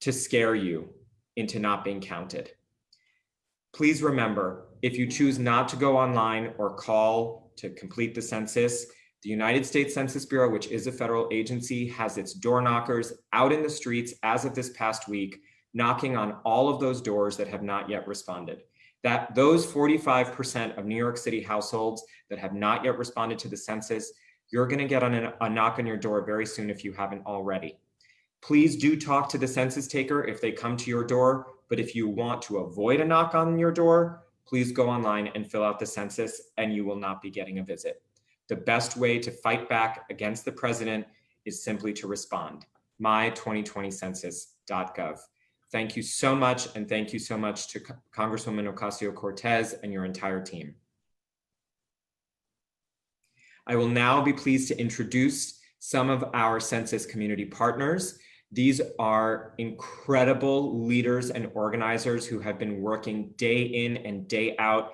to scare you into not being counted. Please remember, if you choose not to go online or call to complete the census, the United States Census Bureau, which is a federal agency, has its door knockers out in the streets as of this past week, knocking on all of those doors that have not yet responded. That those 45% of New York City households that have not yet responded to the census, you're gonna get on a knock on your door very soon if you haven't already. Please do talk to the census taker if they come to your door, but if you want to avoid a knock on your door, please go online and fill out the census and you will not be getting a visit. The best way to fight back against the president is simply to respond. my2020census.gov. Thank you so much, and thank you so much to Congresswoman Ocasio-Cortez and your entire team. I will now be pleased to introduce some of our census community partners. These are incredible leaders and organizers who have been working day in and day out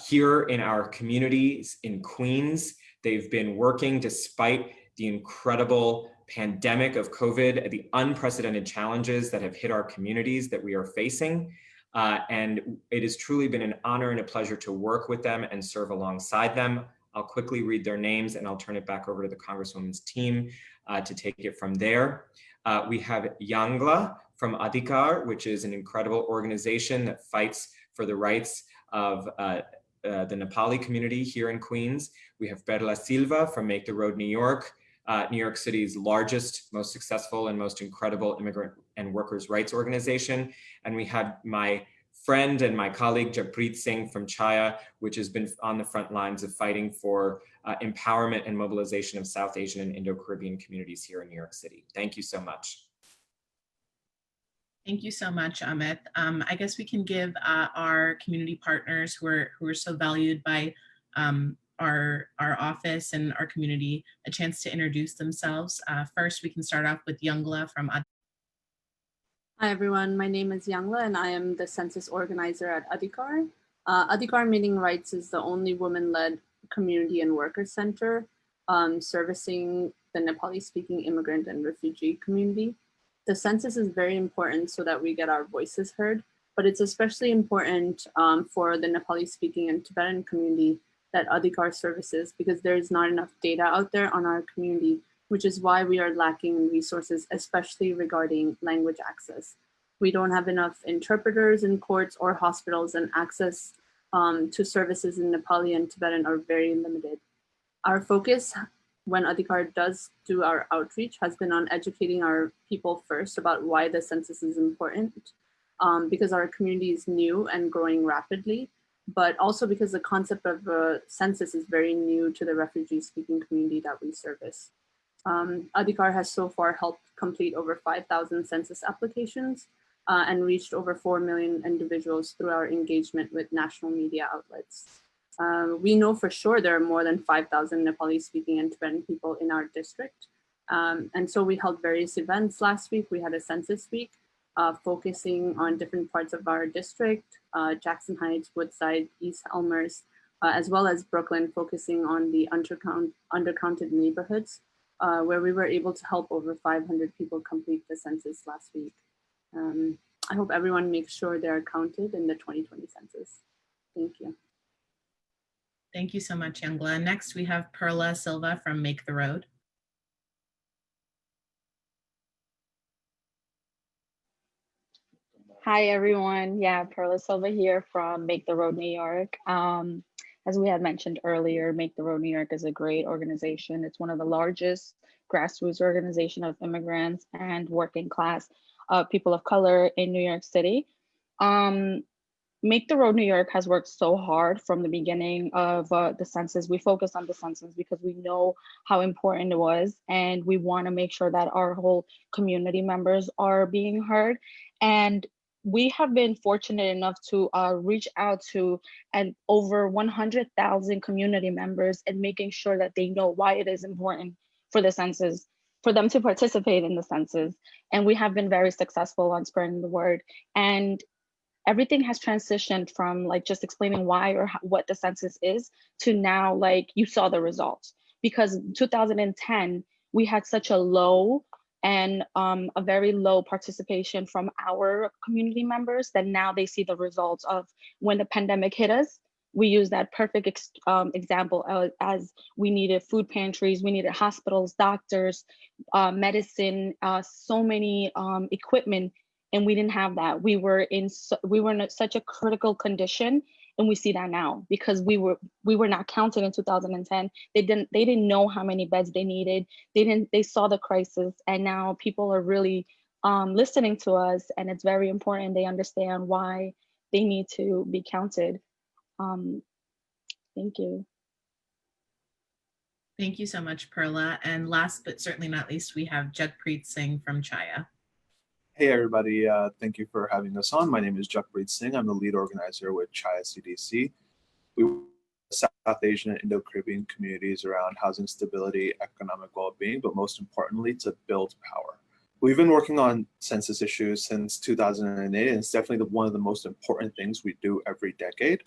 here in our communities in Queens. They've been working despite the incredible pandemic of COVID, the unprecedented challenges that have hit our communities that we are facing. And it has truly been an honor and a pleasure to work with them and serve alongside them. I'll quickly read their names and I'll turn it back over to the Congresswoman's team to take it from there. We have Yangla from Adhikar, which is an incredible organization that fights for the rights of the Nepali community here in Queens. We have Perla Silva from Make the Road New York, New York City's largest, most successful, and most incredible immigrant and workers' rights organization. And we have my friend and my colleague, Japrit Singh from Chaya, which has been on the front lines of fighting for empowerment and mobilization of South Asian and Indo-Caribbean communities here in New York City. Thank you so much. Thank you so much, Amit. I guess we can give our community partners who are so valued by our office and our community a chance to introduce themselves. First, we can start off with Yangla from Adhikar. Hi everyone, my name is Yangla and I am the census organizer at Adhikar. Adhikar Meeting Rights is the only women-led community and worker center servicing the Nepali-speaking immigrant and refugee community. The census is very important so that we get our voices heard, but it's especially important for the Nepali-speaking and Tibetan community that Adhikar services because there is not enough data out there on our community, which is why we are lacking in resources, especially regarding language access. We don't have enough interpreters in courts or hospitals, and access to services in Nepali and Tibetan are very limited. Our focus when Adhikar does do our outreach has been on educating our people first about why the census is important, because our community is new and growing rapidly, but also because the concept of a census is very new to the refugee-speaking community that we service. Adhikar has so far helped complete over 5,000 census applications and reached over 4 million individuals through our engagement with national media outlets. We know for sure there are more than 5,000 Nepali speaking and Tibetan people in our district. And so we held various events last week. We had a census week focusing on different parts of our district, Jackson Heights, Woodside, East Elmhurst, as well as Brooklyn, focusing on the undercounted neighborhoods, where we were able to help over 500 people complete the census last week. I hope everyone makes sure they're counted in the 2020 census. Thank you. Thank you so much, Youngla. Next, we have Perla Silva from Make the Road. Hi, everyone. Yeah, Perla Silva here from Make the Road New York. As we had mentioned earlier, Make the Road New York is a great organization. It's one of the largest grassroots organization of immigrants and working class people of color in New York City. Make the Road New York has worked so hard from the beginning of the census. We focus on the census because we know how important it was, and we want to make sure that our whole community members are being heard. And we have been fortunate enough to reach out to over 100,000 community members and making sure that they know why it is important for the census, for them to participate in the census. And we have been very successful on spreading the word. And everything has transitioned from like just explaining why or what the census is to now, like you saw the results. Because in 2010, we had such a low and a very low participation from our community members that now they see the results of when the pandemic hit us. We use that perfect example as we needed food pantries, we needed hospitals, doctors, medicine, so many equipment, and we didn't have that. We were in such a critical condition, and we see that now because we were not counted in 2010. They didn't know how many beds they needed. They saw the crisis, and now people are really listening to us, and it's very important. They understand why they need to be counted. Thank you. Thank you so much, Perla. And last but certainly not least, we have Jagpreet Singh from Chaya. Hey everybody, thank you for having us on. My name is Jagpreet Singh. I'm the lead organizer with Chaya CDC. We work with South Asian and Indo-Caribbean communities around housing stability, economic well-being, but most importantly, to build power. We've been working on census issues since 2008, and it's definitely one of the most important things we do every decade.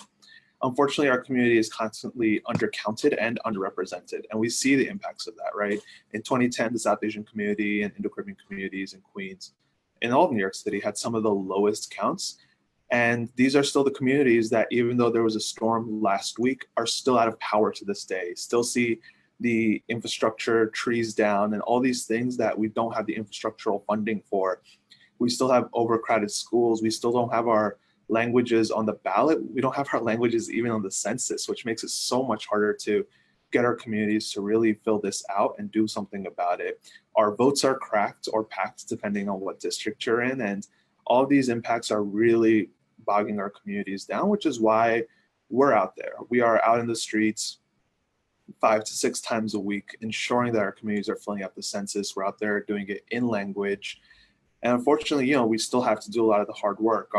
Unfortunately, our community is constantly undercounted and underrepresented, and we see the impacts of that, right? In 2010, the South Asian community and Indo-Caribbean communities in Queens and all of New York City had some of the lowest counts. And these are still the communities that, even though there was a storm last week, are still out of power to this day, still see the infrastructure trees down and all these things that we don't have the infrastructural funding for. We still have overcrowded schools. We still don't have our languages on the ballot. We don't have our languages even on the census, which makes it so much harder to get our communities to really fill this out and do something about it. Our votes are cracked or packed depending on what district you're in, and all of these impacts are really bogging our communities down, which is why we're out there. We are out in the streets 5 to 6 times a week, ensuring that our communities are filling out the census. We're out there doing it in language. And unfortunately, we still have to do a lot of the hard work.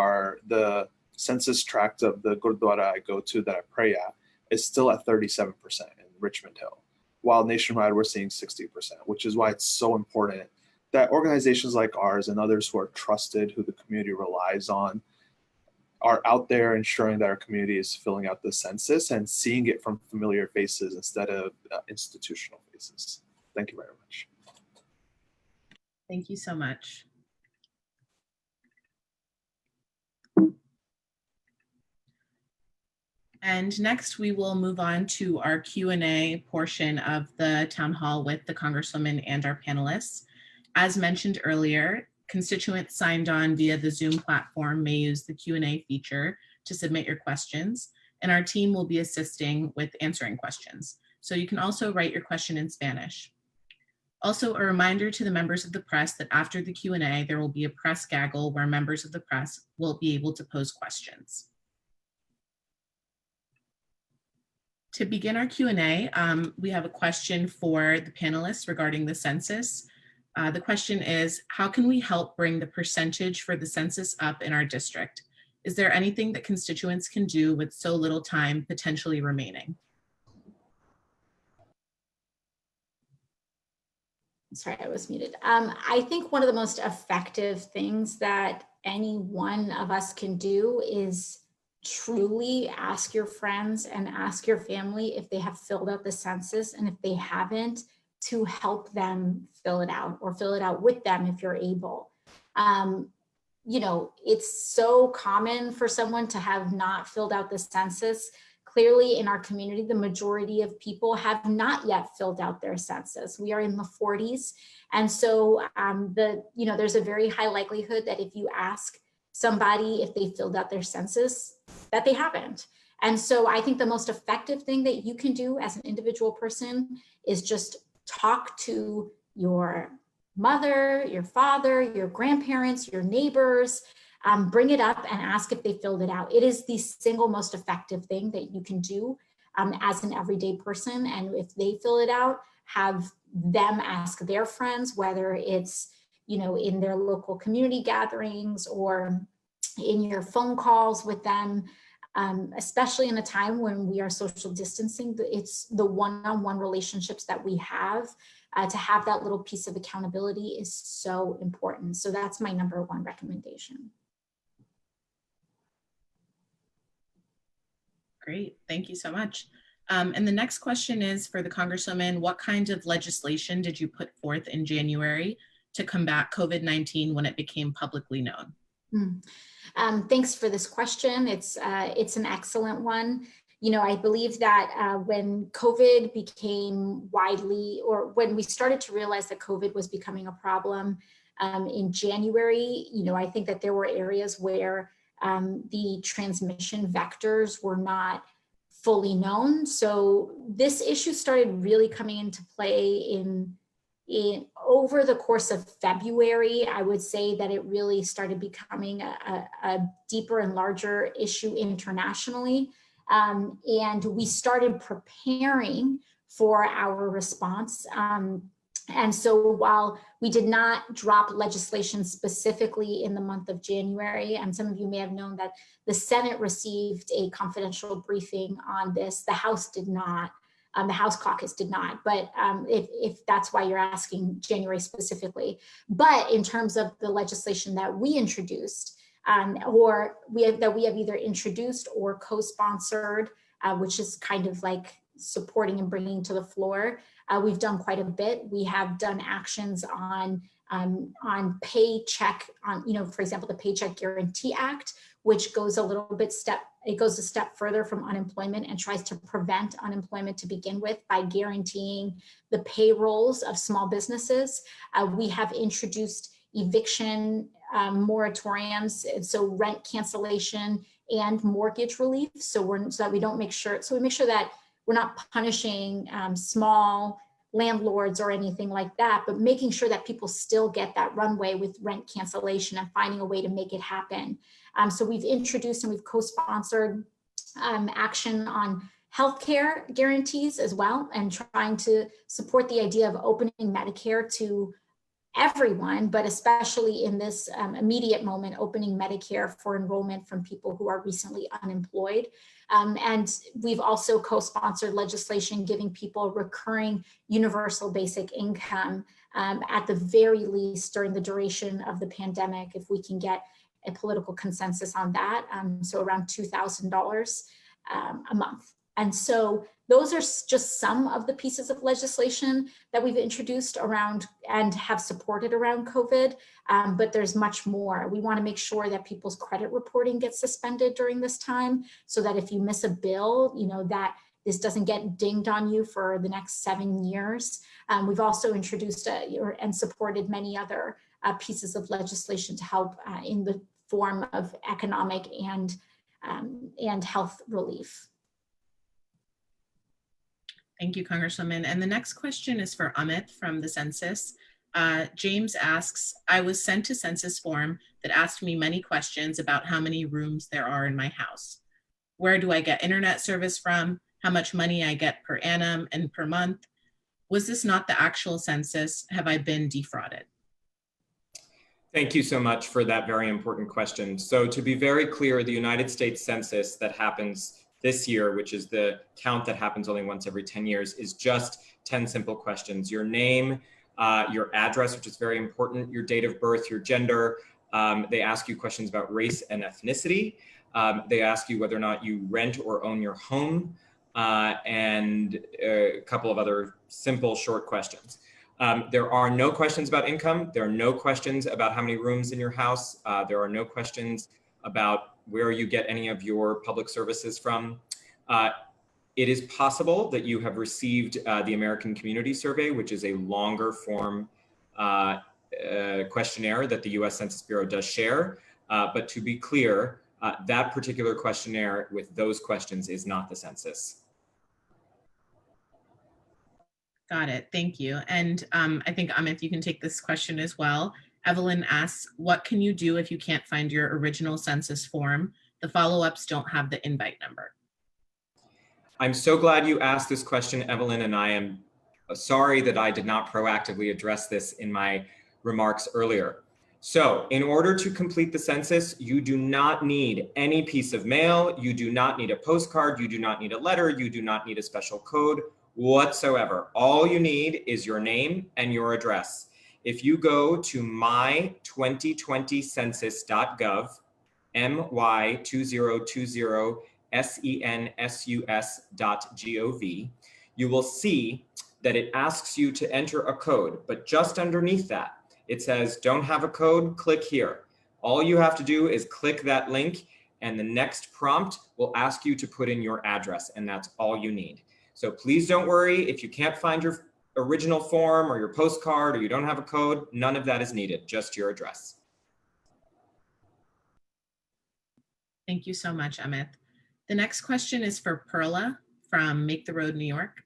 The census tract of the Gurdwara I go to that I pray at is still at 37% in Richmond Hill, while nationwide we're seeing 60%, which is why it's so important that organizations like ours and others who are trusted, who the community relies on, are out there ensuring that our community is filling out the census and seeing it from familiar faces instead of institutional faces. Thank you very much. Thank you so much. And next we will move on to our Q&A portion of the town hall with the Congresswoman and our panelists. As mentioned earlier, constituents signed on via the Zoom platform may use the Q&A feature to submit your questions, and our team will be assisting with answering questions. So you can also write your question in Spanish. Also, a reminder to the members of the press that after the Q&A, there will be a press gaggle where members of the press will be able to pose questions. To begin our Q&A, we have a question for the panelists regarding the census. The question is, how can we help bring the percentage for the census up in our district? Is there anything that constituents can do with so little time potentially remaining? Sorry, I was muted. I think one of the most effective things that any one of us can do is truly ask your friends and ask your family if they have filled out the census, and if they haven't, to help them fill it out, or fill it out with them if you're able. You know, it's so common for someone to have not filled out the census. Clearly in our community, the majority of people have not yet filled out their census. We are in the 40s. And so there's a very high likelihood that if you ask somebody if they filled out their census, that they haven't. And so I think the most effective thing that you can do as an individual person is just talk to your mother, your father, your grandparents, your neighbors, bring it up and ask if they filled it out. It is the single most effective thing that you can do as an everyday person. And if they fill it out, have them ask their friends, whether it's, you know, in their local community gatherings or in your phone calls with them, especially in a time when we are social distancing. It's the one-on-one relationships that we have. To have that little piece of accountability is so important. So that's my number one recommendation. Great, thank you so much. And the next question is for the Congresswoman: what kind of legislation did you put forth in January to combat COVID-19 when it became publicly known? Thanks for this question. It's an excellent one. You know, I believe that when COVID became widely, or when we started to realize that COVID was becoming a problem in January, you know, I think that there were areas where the transmission vectors were not fully known. So this issue started really coming into play in over the course of February. I would say that it really started becoming a deeper and larger issue internationally. And we started preparing for our response. And so while we did not drop legislation specifically in the month of January, and some of you may have known that the Senate received a confidential briefing on this, the House did not. The House caucus did not, but if that's why you're asking January specifically. But in terms of the legislation that we introduced, or that we have either introduced or co-sponsored, which is kind of like supporting and bringing to the floor, we've done quite a bit. We have done actions on paycheck, for example, the Paycheck Guarantee Act, which goes a step further from unemployment and tries to prevent unemployment to begin with by guaranteeing the payrolls of small businesses. We have introduced eviction moratoriums, so rent cancellation and mortgage relief. So we make sure that we're not punishing small landlords or anything like that, but making sure that people still get that runway with rent cancellation and finding a way to make it happen. So we've introduced and we've co-sponsored action on healthcare guarantees as well, and trying to support the idea of opening Medicare to everyone, but especially in this immediate moment, opening Medicare for enrollment from people who are recently unemployed. And we've also co-sponsored legislation giving people recurring universal basic income at the very least during the duration of the pandemic, if we can get a political consensus on that. So around $2,000 a month. And so those are just some of the pieces of legislation that we've introduced around and have supported around COVID, but there's much more. We want to make sure that people's credit reporting gets suspended during this time, so that if you miss a bill, you know, that this doesn't get dinged on you for the next 7 years. We've also introduced and supported many other pieces of legislation to help in the form of economic and health relief. Thank you, Congresswoman. And the next question is for Amit from the Census. James asks, I was sent a census form that asked me many questions about how many rooms there are in my house. Where do I get internet service from? How much money I get per annum and per month? Was this not the actual census? Have I been defrauded? Thank you so much for that very important question. So to be very clear, the United States Census that happens this year, which is the count that happens only once every 10 years, is just 10 simple questions. Your name, your address, which is very important, your date of birth, your gender. They ask you questions about race and ethnicity. They ask you whether or not you rent or own your home, and a couple of other simple short questions. There are no questions about income. There are no questions about how many rooms in your house. There are no questions about where you get any of your public services from. It is possible that you have received the American Community Survey, which is a longer form questionnaire that the US Census Bureau does share. But to be clear, that particular questionnaire with those questions is not the census. Got it. Thank you. And I think, Amit, you can take this question as well. Evelyn asks, what can you do if you can't find your original census form? The follow-ups don't have the invite number. I'm so glad you asked this question, Evelyn, and I am sorry that I did not proactively address this in my remarks earlier. So in order to complete the census, you do not need any piece of mail. You do not need a postcard. You do not need a letter. You do not need a special code whatsoever. All you need is your name and your address. If you go to my2020census.gov, my2020census.gov, you will see that it asks you to enter a code, but just underneath that, it says, don't have a code, click here. All you have to do is click that link, and the next prompt will ask you to put in your address, and that's all you need. So please don't worry if you can't find your original form or your postcard or you don't have a code, none of that is needed, just your address. Thank you so much, Amit. The next question is for Perla from Make the Road New York.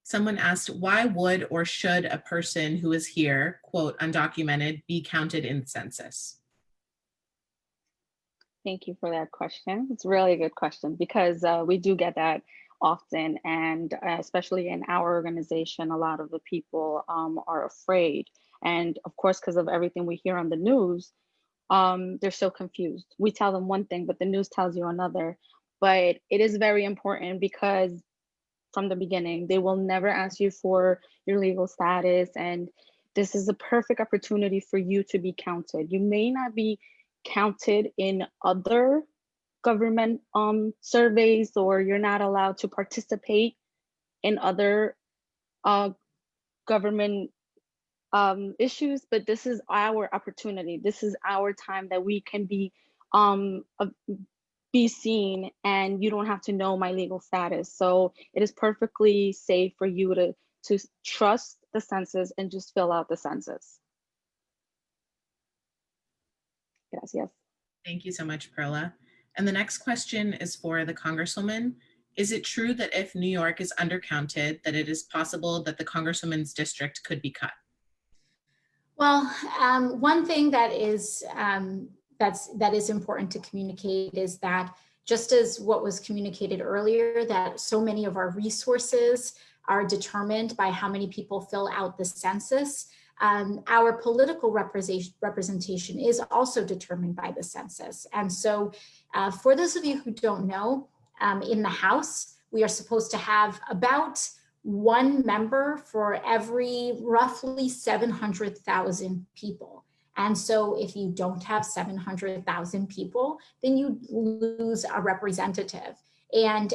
Someone asked, why would or should a person who is here, quote, undocumented, be counted in the census? Thank you for that question. It's really a good question because we do get that often, and especially in our organization, a lot of the people are afraid. And of course, because of everything we hear on the news, they're so confused. We tell them one thing, but the news tells you another. But it is very important because from the beginning, they will never ask you for your legal status. And this is a perfect opportunity for you to be counted. You may not be counted in other government surveys, or you're not allowed to participate in other government issues, but this is our opportunity. This is our time that we can be seen, and you don't have to know my legal status. So it is perfectly safe for you to trust the census and just fill out the census. Gracias. Thank you so much, Perla. And the next question is for the Congresswoman. Is it true that if New York is undercounted, that it is possible that the Congresswoman's district could be cut? Well, one thing that is important to communicate is that, just as what was communicated earlier, that so many of our resources are determined by how many people fill out the census. Our political representation is also determined by the census. And so for those of you who don't know, in the House, we are supposed to have about one member for every roughly 700,000 people. And so if you don't have 700,000 people, then you lose a representative. And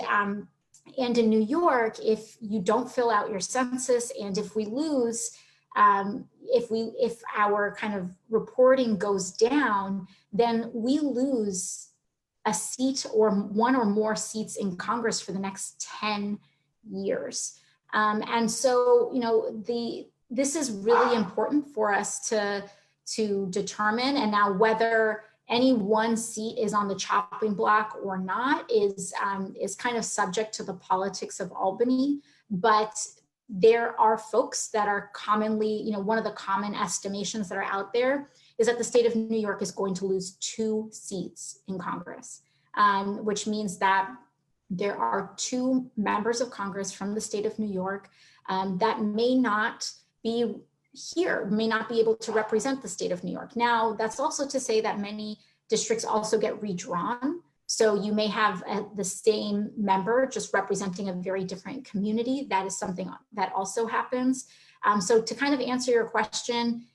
in New York, if you don't fill out your census, and if we lose, if our kind of reporting goes down, then we lose a seat or one or more seats in Congress for the next 10 years. And so, this is really important for us to determine. And now whether any one seat is on the chopping block or not is kind of subject to the politics of Albany. But there are folks that are commonly, one of the common estimations that are out there is that the state of New York is going to lose 2 seats in Congress, which means that there are 2 members of Congress from the state of New York that may not be here may not be able to represent the state of New York. Now, that's also to say that many districts also get redrawn. So you may have the same member just representing a very different community. That is something that also happens. So to kind of answer your question,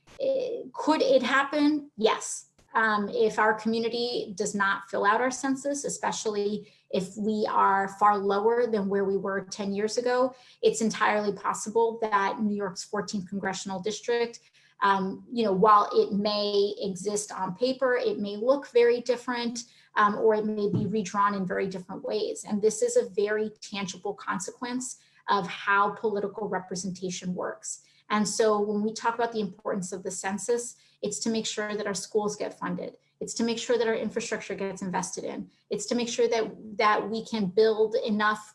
could it happen? Yes. If our community does not fill out our census, especially if we are far lower than where we were 10 years ago, it's entirely possible that New York's 14th Congressional District, while it may exist on paper, it may look very different, or it may be redrawn in very different ways. And this is a very tangible consequence of how political representation works. And so when we talk about the importance of the census, it's to make sure that our schools get funded. It's to make sure that our infrastructure gets invested in. It's to make sure that we can build enough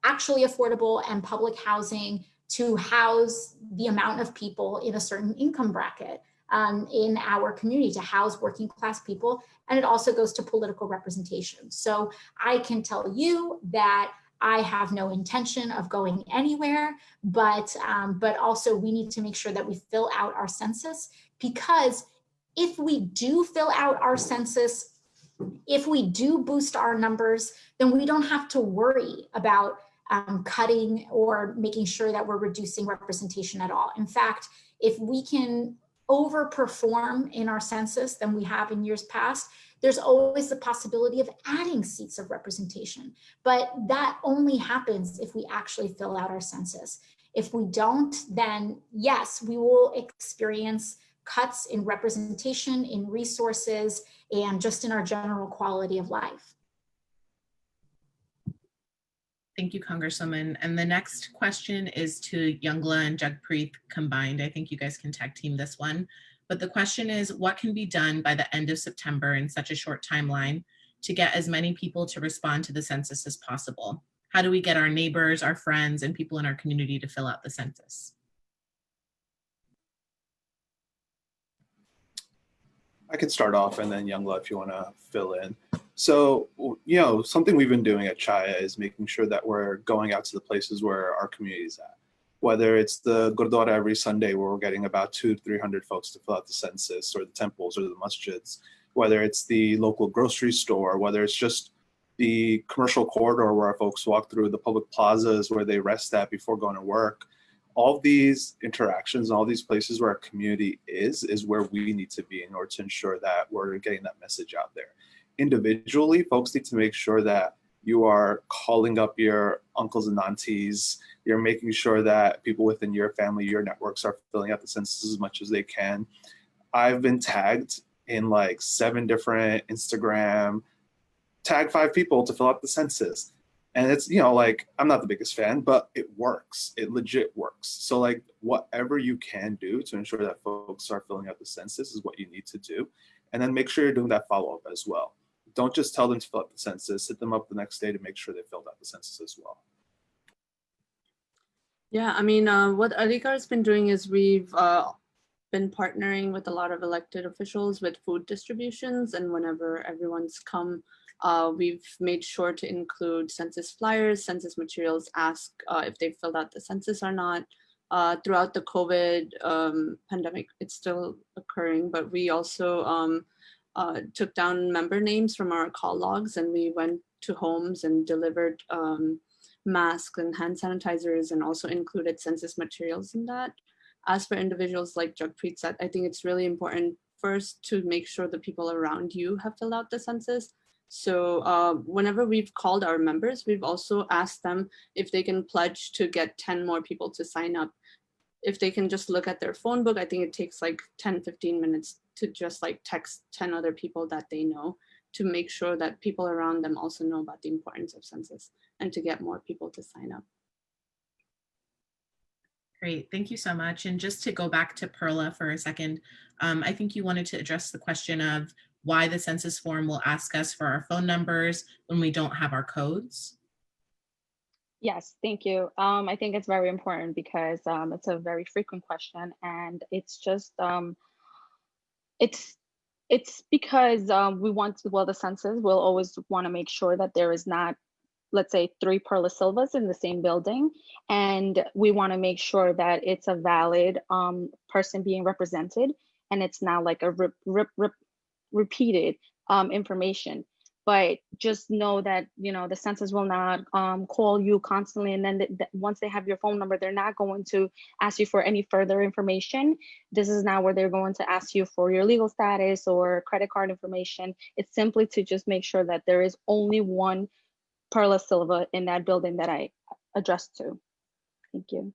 actually affordable and public housing to house the amount of people in a certain income bracket in our community, to house working class people. And it also goes to political representation. So I can tell you that I have no intention of going anywhere, but also we need to make sure that we fill out our census, because if we do fill out our census, if we do boost our numbers, then we don't have to worry about cutting or making sure that we're reducing representation at all. In fact, if we can overperform in our census than we have in years past, there's always the possibility of adding seats of representation. But that only happens if we actually fill out our census. If we don't, then yes, we will experience cuts in representation, in resources, and just in our general quality of life. Thank you, Congresswoman. And the next question is to Youngla and Jagpreet combined. I think you guys can tag team this one. But the question is, what can be done by the end of September in such a short timeline to get as many people to respond to the census as possible? How do we get our neighbors, our friends, and people in our community to fill out the census? I could start off, and then Youngla, if you want to fill in. So, something we've been doing at Chaya is making sure that we're going out to the places where our community is at. Whether it's the Gurdwara every Sunday, where we're getting about 200 to 300 folks to fill out the census, or the temples or the masjids, whether it's the local grocery store, whether it's just the commercial corridor where our folks walk through, the public plazas where they rest at before going to work. All these interactions, all these places where our community is where we need to be in order to ensure that we're getting that message out there. Individually, folks need to make sure that you are calling up your uncles and aunties. You're making sure that people within your family, your networks, are filling out the census as much as they can. I've been tagged in like 7 different Instagram, tag 5 people to fill out the census. And it's, I'm not the biggest fan, but it works. It legit works. So whatever you can do to ensure that folks are filling out the census is what you need to do. And then make sure you're doing that follow-up as well. Don't just tell them to fill out the census, hit them up the next day to make sure they filled out the census as well. Yeah, I mean, what Adhikar has been doing is we've been partnering with a lot of elected officials with food distributions, and whenever everyone's come, we've made sure to include census flyers, census materials, ask if they filled out the census or not. Throughout the COVID pandemic, it's still occurring, but we also took down member names from our call logs, and we went to homes and delivered masks and hand sanitizers, and also included census materials in that. As for individuals, like Jagpreet said, I think it's really important first to make sure the people around you have filled out the census. So whenever we've called our members, we've also asked them if they can pledge to get 10 more people to sign up. If they can just look at their phone book, I think it takes like 10-15 minutes to just text 10 other people that they know, to make sure that people around them also know about the importance of census and to get more people to sign up. Great, thank you so much. And just to go back to Perla for a second, I think you wanted to address the question of why the census form will ask us for our phone numbers when we don't have our codes. Yes, thank you. I think it's very important because it's a very frequent question, and it's just, it's because we want to, the census will always want to make sure that there is not let's say 3 Perla Silvas in the same building, and we want to make sure that it's a valid person being represented, and it's not like a repeated information. But just know that, you know, the census will not call you constantly, and then once they have your phone number, they're not going to ask you for any further information. This is not where they're going to ask you for your legal status or credit card information. It's simply to just make sure that there is only one Perla Silva in that building that I addressed to. Thank you.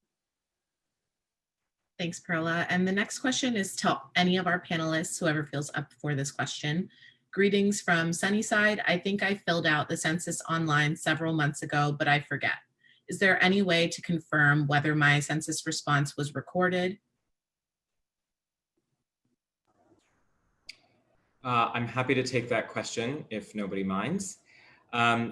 Thanks, Perla. And the next question is to any of our panelists, whoever feels up for this question. Greetings from Sunnyside. I think I filled out the census online several months ago, but I forget. Is there any way to confirm whether my census response was recorded? I'm happy to take that question if nobody minds.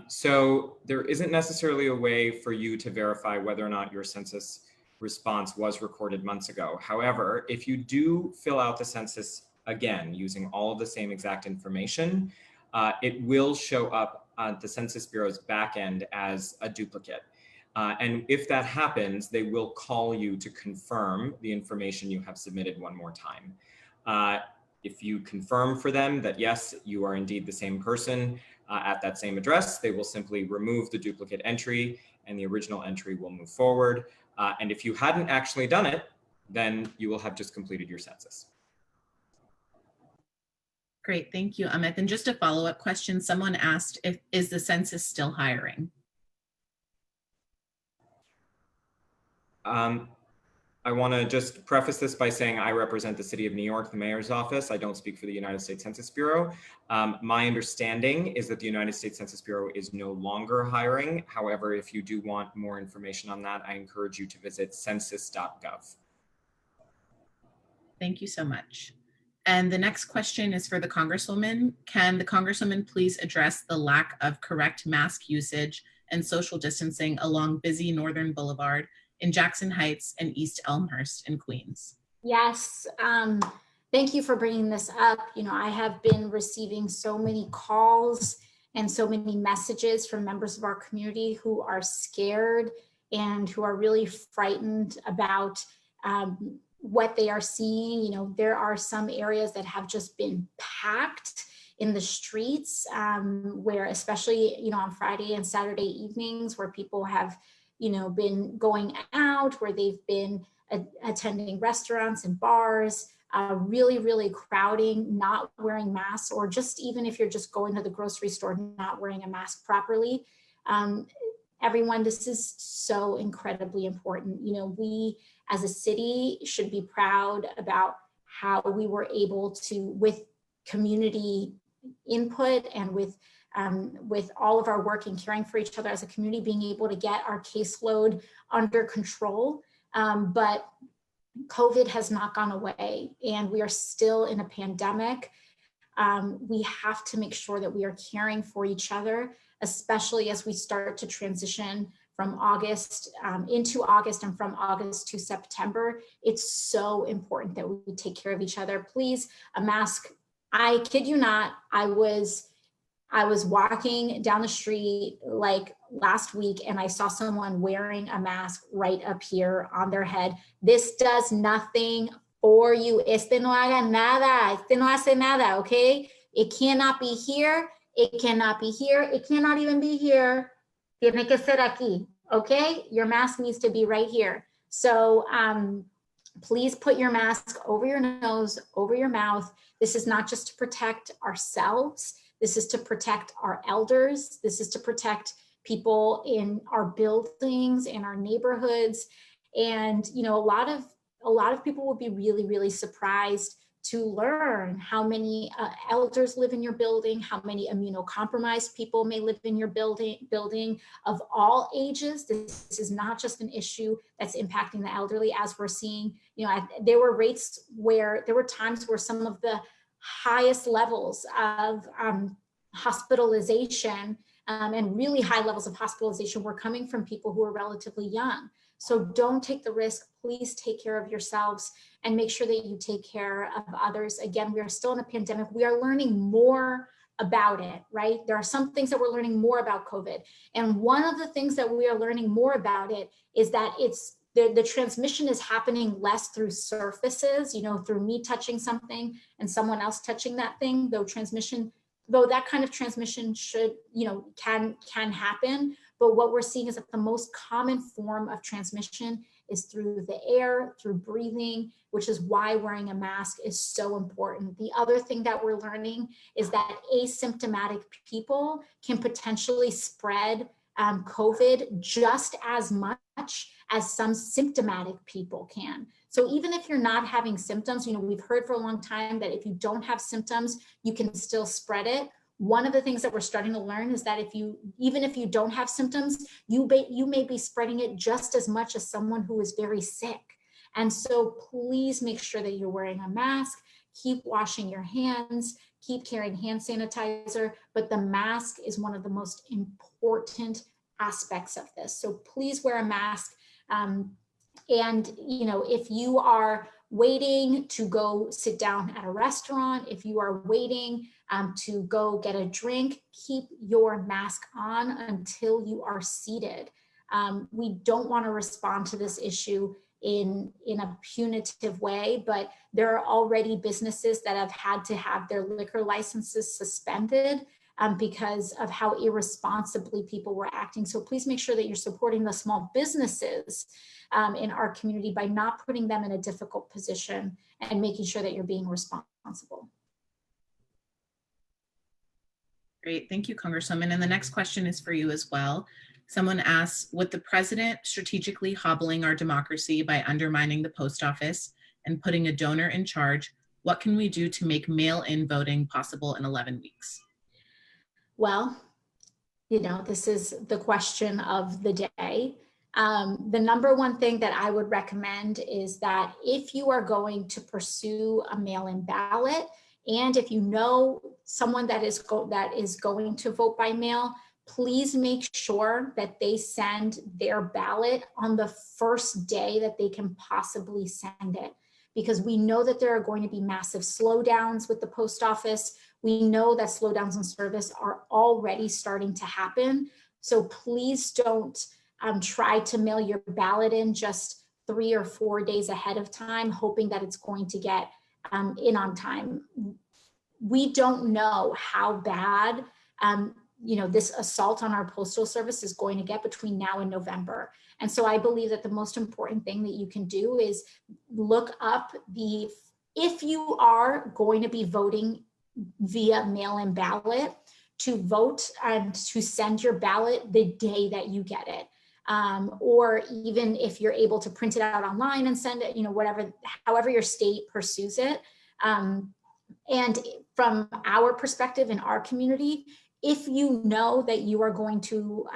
So there isn't necessarily a way for you to verify whether or not your census response was recorded months ago. However, if you do fill out the census again, using all of the same exact information, it will show up on the Census Bureau's back end as a duplicate. And if that happens, they will call you to confirm the information you have submitted one more time. If you confirm for them that, yes, you are indeed the same person at that same address, they will simply remove the duplicate entry and the original entry will move forward. And if you hadn't actually done it, then you will have just completed your census. Great, thank you, Amit. And just a follow-up question, someone asked, is the census still hiring? I want to just preface this by saying I represent the city of New York, the mayor's office. I don't speak for the United States Census Bureau. My understanding is that the United States Census Bureau is no longer hiring. However, if you do want more information on that, I encourage you to visit census.gov. Thank you so much. And the next question is for the Congresswoman. Can the Congresswoman please address the lack of correct mask usage and social distancing along busy Northern Boulevard in Jackson Heights and East Elmhurst in Queens? Yes, thank you for bringing this up. You know, I have been receiving so many calls and so many messages from members of our community who are scared and who are really frightened about what they are seeing. You know, there are some areas that have just been packed in the streets where, especially, you know, on Friday and Saturday evenings, where people have, you know, been going out, where they've been attending restaurants and bars, really crowding, not wearing masks, or just even if you're just going to the grocery store, not wearing a mask properly. Everyone, this is so incredibly important. You know, we as a city should be proud about how we were able to, with community input and with all of our work and caring for each other as a community, being able to get our caseload under control. But COVID has not gone away and we are still in a pandemic. We have to make sure that we are caring for each other, especially as we start to transition from August into August and from August to September. It's so important that we take care of each other. Please, a mask. I kid you not, I was walking down the street like last week and I saw someone wearing a mask right up here on their head. This does nothing for you. Este no haga nada. Este no hace nada, okay? It cannot be here. It cannot be here. It cannot even be here. Tiene que ser aquí, okay? Your mask needs to be right here. So please put your mask over your nose, over your mouth. This is not just to protect ourselves. This is to protect our elders. This is to protect people in our buildings, in our neighborhoods. And, you know, a lot of people will be really surprised to learn how many elders live in your building, how many immunocompromised people may live in your building of all ages. This is not just an issue that's impacting the elderly, as we're seeing. You know, there were times where some of the highest levels of hospitalization and really high levels of hospitalization were coming from people who are relatively young. So don't take the risk. Please take care of yourselves and make sure that you take care of others. Again, we are still in a pandemic. We are learning more about it, right? There are some things that we're learning more about COVID. And one of the things that we are learning more about it is that the transmission is happening less through surfaces, through me touching something and someone else touching that thing, though that kind of transmission should, can happen. But what we're seeing is that the most common form of transmission is through the air, through breathing, which is why wearing a mask is so important. The other thing that we're learning is that asymptomatic people can potentially spread COVID just as much as some symptomatic people can. So even if you're not having symptoms, we've heard for a long time that if you don't have symptoms, you can still spread it. One of the things that we're starting to learn is that even if you don't have symptoms, you may be spreading it just as much as someone who is very sick. And so please make sure that you're wearing a mask, keep washing your hands, keep carrying hand sanitizer, but the mask is one of the most important aspects of this. So please wear a mask. And if you are waiting to go sit down at a restaurant, if you are waiting to go get a drink, keep your mask on until you are seated. We don't want to respond to this issue in a punitive way, but there are already businesses that have had to have their liquor licenses suspended because of how irresponsibly people were acting. So please make sure that you're supporting the small businesses in our community by not putting them in a difficult position and making sure that you're being responsible. Great, thank you, Congresswoman. And the next question is for you as well. Someone asks, with the president strategically hobbling our democracy by undermining the post office and putting a donor in charge, what can we do to make mail-in voting possible in 11 weeks? Well, this is the question of the day. The number one thing that I would recommend is that if you are going to pursue a mail-in ballot, and if you know someone that is going to vote by mail, please make sure that they send their ballot on the first day that they can possibly send it, because we know that there are going to be massive slowdowns with the post office. We know that slowdowns in service are already starting to happen. So please don't try to mail your ballot in just 3 or 4 days ahead of time, hoping that it's going to get in on time. We don't know how bad this assault on our postal service is going to get between now and November. And so I believe that the most important thing that you can do is look up if you are going to be voting via mail-in ballot, to vote and to send your ballot the day that you get it. Or even if you're able to print it out online and send it, however your state pursues it. And from our perspective in our community, if you know that you are going to,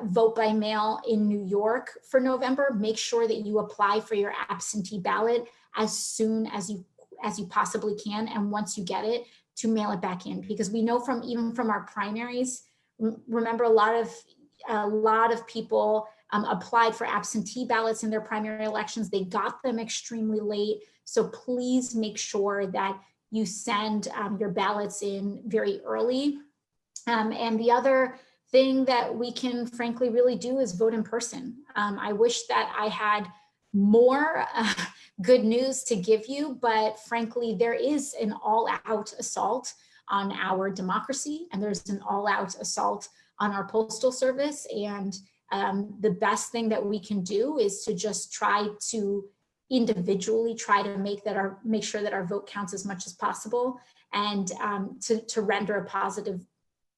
vote by mail in New York for November, make sure that you apply for your absentee ballot as soon as you possibly can. And once you get it, to mail it back in, because we know even from our primaries, remember a lot of people applied for absentee ballots in their primary elections. They got them extremely late. So please make sure that you send your ballots in very early. And the other thing that we can frankly really do is vote in person. I wish that I had more good news to give you, but frankly, there is an all-out assault on our democracy, and there's an all-out assault on our postal service. And the best thing that we can do is to just try to individually make sure that our vote counts as much as possible, and to render a positive,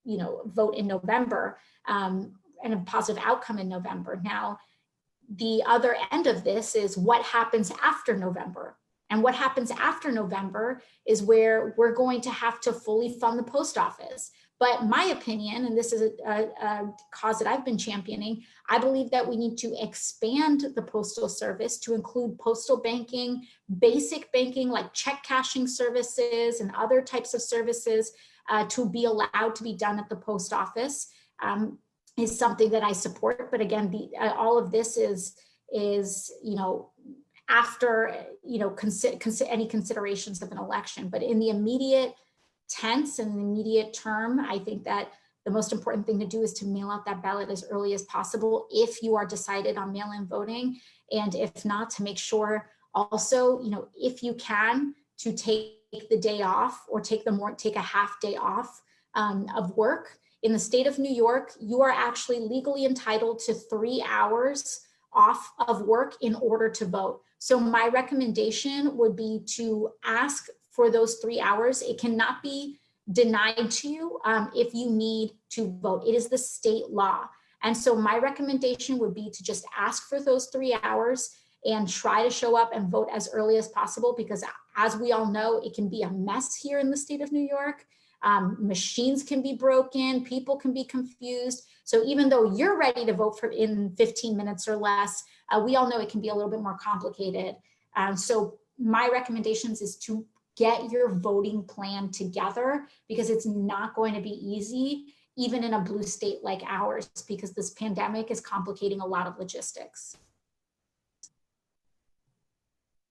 vote in November and a positive outcome in November. Now, the other end of this is what happens after November. And what happens after November is where we're going to have to fully fund the post office. But my opinion, and this is a cause that I've been championing, I believe that we need to expand the postal service to include postal banking, basic banking like check cashing services and other types of services to be allowed to be done at the post office. Is something that I support. But again, all of this is after, you know, any considerations of an election. But in the immediate tense and the immediate term, I think that the most important thing to do is to mail out that ballot as early as possible if you are decided on mail-in voting. And if not, to make sure also, you know, if you can, to take the day off or take a half day off of work. In the state of New York, you are actually legally entitled to 3 hours off of work in order to vote. So my recommendation would be to ask for those 3 hours. It cannot be denied to you if you need to vote. It is the state law. And so my recommendation would be to just ask for those 3 hours and try to show up and vote as early as possible, because as we all know, it can be a mess here in the state of New York. Machines can be broken, people can be confused. So even though you're ready to vote for in 15 minutes or less, we all know it can be a little bit more complicated. So my recommendations is to get your voting plan together, because it's not going to be easy, even in a blue state like ours, because this pandemic is complicating a lot of logistics.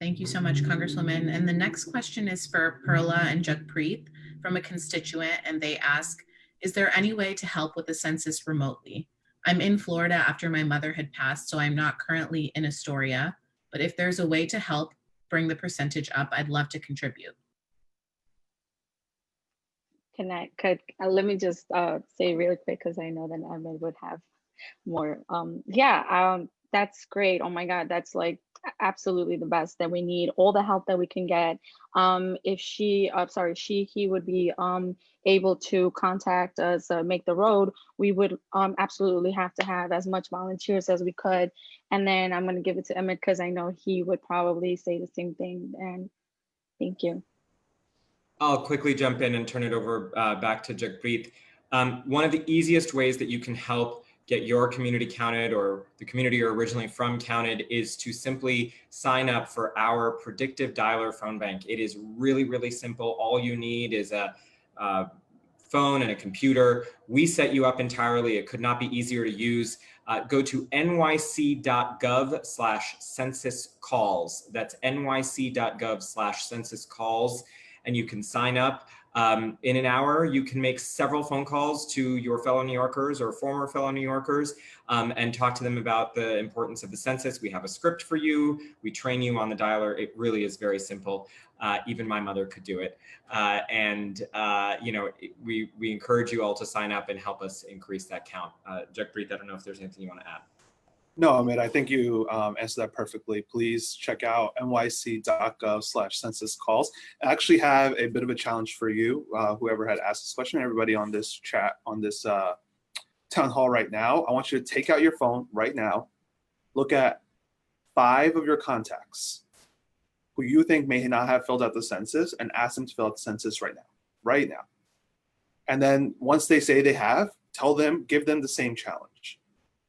Thank you so much, Congresswoman. And the next question is for Perla and Jagpreet from a constituent, and they ask, is there any way to help with the census remotely? I'm in Florida after my mother had passed, so I'm not currently in Astoria, but if there's a way to help bring the percentage up, I'd love to contribute. Let me just say really quick, because I know that Ahmed would have more. That's great. Oh my God, that's like absolutely the best, that we need all the help that we can get. If he would be able to contact us, Make the Road, we would absolutely have to have as much volunteers as we could. And then I'm going to give it to Emmett, because I know he would probably say the same thing. And thank you. I'll quickly jump in and turn it over back to Jagpreet. One of the easiest ways that you can help get your community counted, or the community you're originally from counted, is to simply sign up for our Predictive Dialer phone bank. It is really, really simple. All you need is a phone and a computer. We set you up entirely. It could not be easier to use. Go to nyc.gov/census-calls. That's nyc.gov/census-calls. And you can sign up. In an hour, you can make several phone calls to your fellow New Yorkers or former fellow New Yorkers and talk to them about the importance of the census. We have a script for you. We train you on the dialer. It really is very simple. Even my mother could do it. We encourage you all to sign up and help us increase that count. Jagpreet, I don't know if there's anything you want to add. No, Amit, I think you answered that perfectly. Please check out nyc.gov/census-calls. I actually have a bit of a challenge for you, whoever had asked this question, everybody on this chat, on this town hall right now. I want you to take out your phone right now, look at 5 of your contacts who you think may not have filled out the census, and ask them to fill out the census right now. And then once they say they have, give them the same challenge.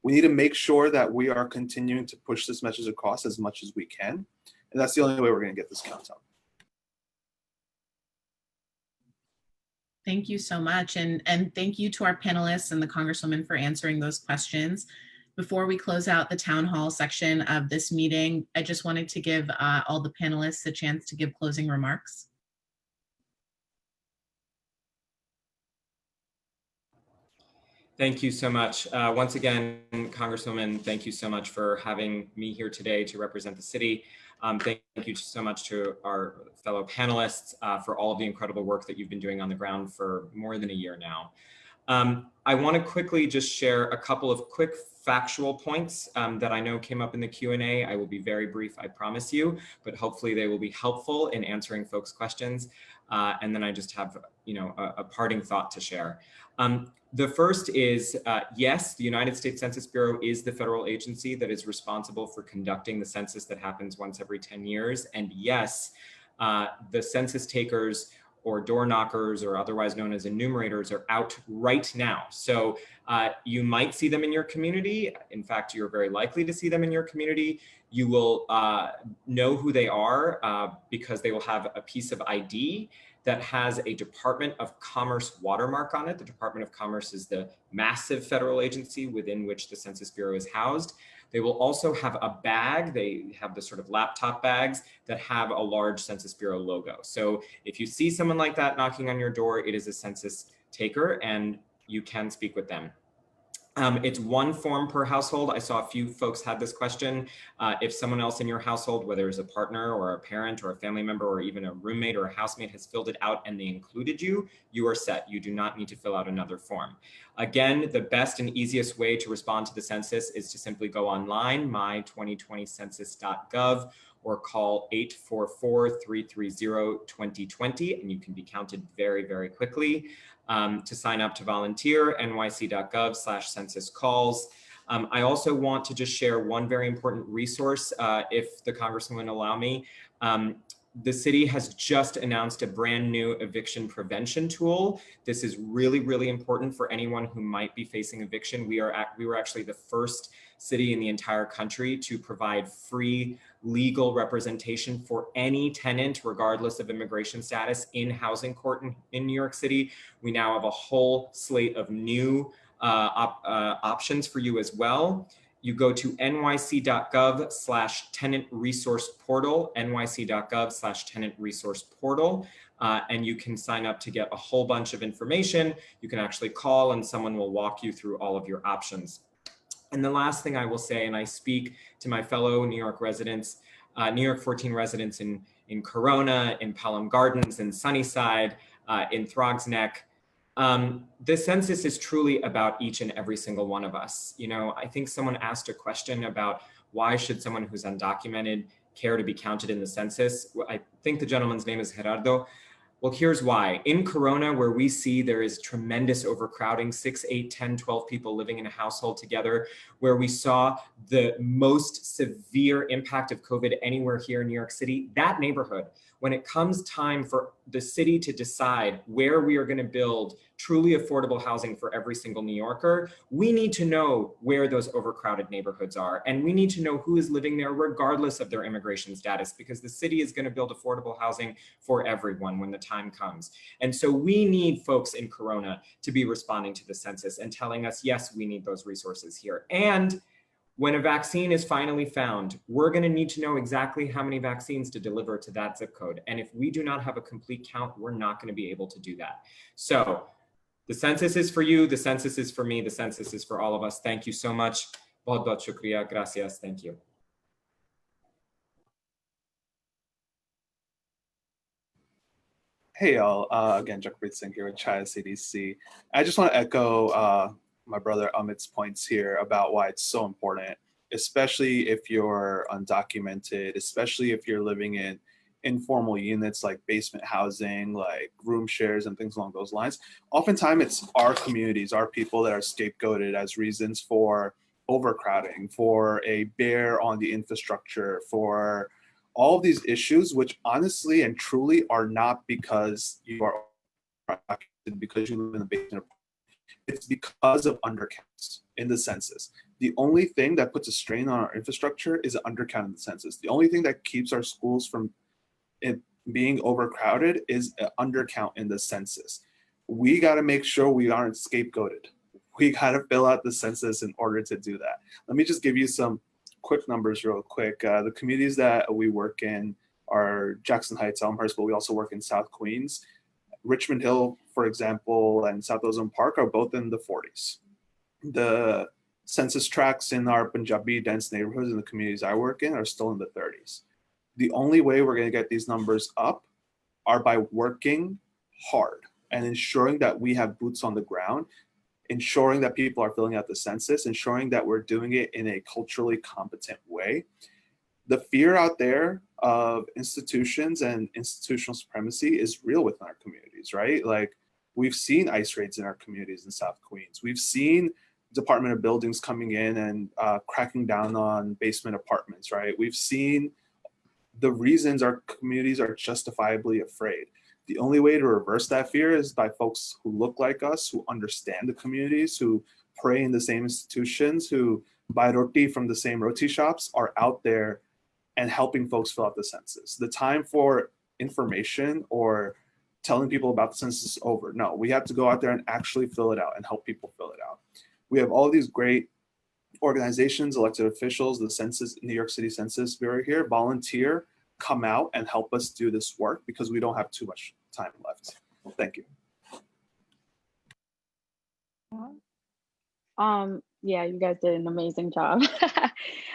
We need to make sure that we are continuing to push this message across as much as we can. And that's the only way we're going to get this count up. Thank you so much. And thank you to our panelists and the Congresswoman for answering those questions. Before we close out the town hall section of this meeting, I just wanted to give all the panelists a chance to give closing remarks. Thank you so much. Once again, Congresswoman, thank you so much for having me here today to represent the city. Thank you so much to our fellow panelists for all of the incredible work that you've been doing on the ground for more than a year now. I want to quickly just share a couple of quick factual points that I know came up in the Q&A. I will be very brief, I promise you, but hopefully they will be helpful in answering folks' questions. And then I just have, a parting thought to share. The first is, yes, the United States Census Bureau is the federal agency that is responsible for conducting the census that happens once every 10 years. And yes, the census takers or door knockers, or otherwise known as enumerators, are out right now. So You might see them in your community. In fact, you're very likely to see them in your community. You will know who they are because they will have a piece of ID that has a Department of Commerce watermark on it. The Department of Commerce is the massive federal agency within which the Census Bureau is housed. They will also have a bag. They have the sort of laptop bags that have a large Census Bureau logo. So if you see someone like that knocking on your door, it is a census taker and you can speak with them. It's one form per household. I saw a few folks had this question. If someone else in your household, whether it's a partner or a parent or a family member or even a roommate or a housemate has filled it out and they included you, you are set. You do not need to fill out another form. Again, the best and easiest way to respond to the census is to simply go online, my2020census.gov, or call 844-330-2020, and you can be counted very, very quickly. To sign up to volunteer, nyc.gov/census calls. I also want to just share one very important resource, if the Congresswoman will allow me. The city has just announced a brand new eviction prevention tool. This is really, really important for anyone who might be facing eviction. We were actually the first city in the entire country to provide free legal representation for any tenant, regardless of immigration status, in housing court in New York City. We now have a whole slate of new options for you as well. You go to nyc.gov/tenant resource portal, nyc.gov/tenant resource portal, and you can sign up to get a whole bunch of information. You can actually call and someone will walk you through all of your options. And the last thing I will say, and I speak to my fellow New York residents, New York 14 residents in Corona, in Pelham Gardens, in Sunnyside, in Throgs Neck. The census is truly about each and every single one of us. You know, I think someone asked a question about why should someone who's undocumented care to be counted in the census? I think the gentleman's name is Gerardo. Well, here's why. In Corona, where we see there is tremendous overcrowding, 6, 8, 10, 12 people living in a household together, where we saw the most severe impact of COVID anywhere here in New York City, that neighborhood, when it comes time for the city to decide where we are going to build truly affordable housing for every single New Yorker, we need to know where those overcrowded neighborhoods are. And we need to know who is living there regardless of their immigration status, because the city is going to build affordable housing for everyone when the time comes. And so we need folks in Corona to be responding to the census and telling us, yes, we need those resources here. And when a vaccine is finally found, we're going to need to know exactly how many vaccines to deliver to that zip code. And if we do not have a complete count, we're not going to be able to do that. So the census is for you, the census is for me, the census is for all of us. Thank you so much. Bahut bahut shukriya. Gracias. Thank you. Hey, y'all. Again, Jakpreet Singh here with Chaya CDC. I just want to echo my brother Amit's points here about why it's so important, especially if you're undocumented, especially if you're living in informal units like basement housing, like room shares and things along those lines. Oftentimes it's our communities, our people that are scapegoated as reasons for overcrowding, for a bear on the infrastructure, for all of these issues, which honestly and truly are not because you are because you live in the basement. It's because of undercounts in the census. The only thing that puts a strain on our infrastructure is an undercount in the census. The only thing that keeps our schools from being overcrowded is an undercount in the census. We got to make sure we aren't scapegoated. We got to fill out the census in order to do that. Let me just give you some quick numbers real quick. The communities that we work in are Jackson Heights, Elmhurst, but we also work in South Queens. Richmond Hill, for example, and South Ozone Park are both in the 40s. The census tracts in our Punjabi dense neighborhoods in the communities I work in are still in the 30s. The only way we're going to get these numbers up are by working hard and ensuring that we have boots on the ground, ensuring that people are filling out the census, ensuring that we're doing it in a culturally competent way. The fear out there of institutions and institutional supremacy is real within our communities, right? Like, we've seen ICE raids in our communities in South Queens. We've seen Department of Buildings coming in and cracking down on basement apartments, right? We've seen the reasons our communities are justifiably afraid. The only way to reverse that fear is by folks who look like us, who understand the communities, who pray in the same institutions, who buy roti from the same roti shops, are out there and helping folks fill out the census. The time for information or telling people about the census is over. No, we have to go out there and actually fill it out and help people fill it out. We have all these great organizations, elected officials, the Census, New York City Census Bureau here, volunteer, come out and help us do this work because we don't have too much time left. Thank you. Yeah, you guys did an amazing job.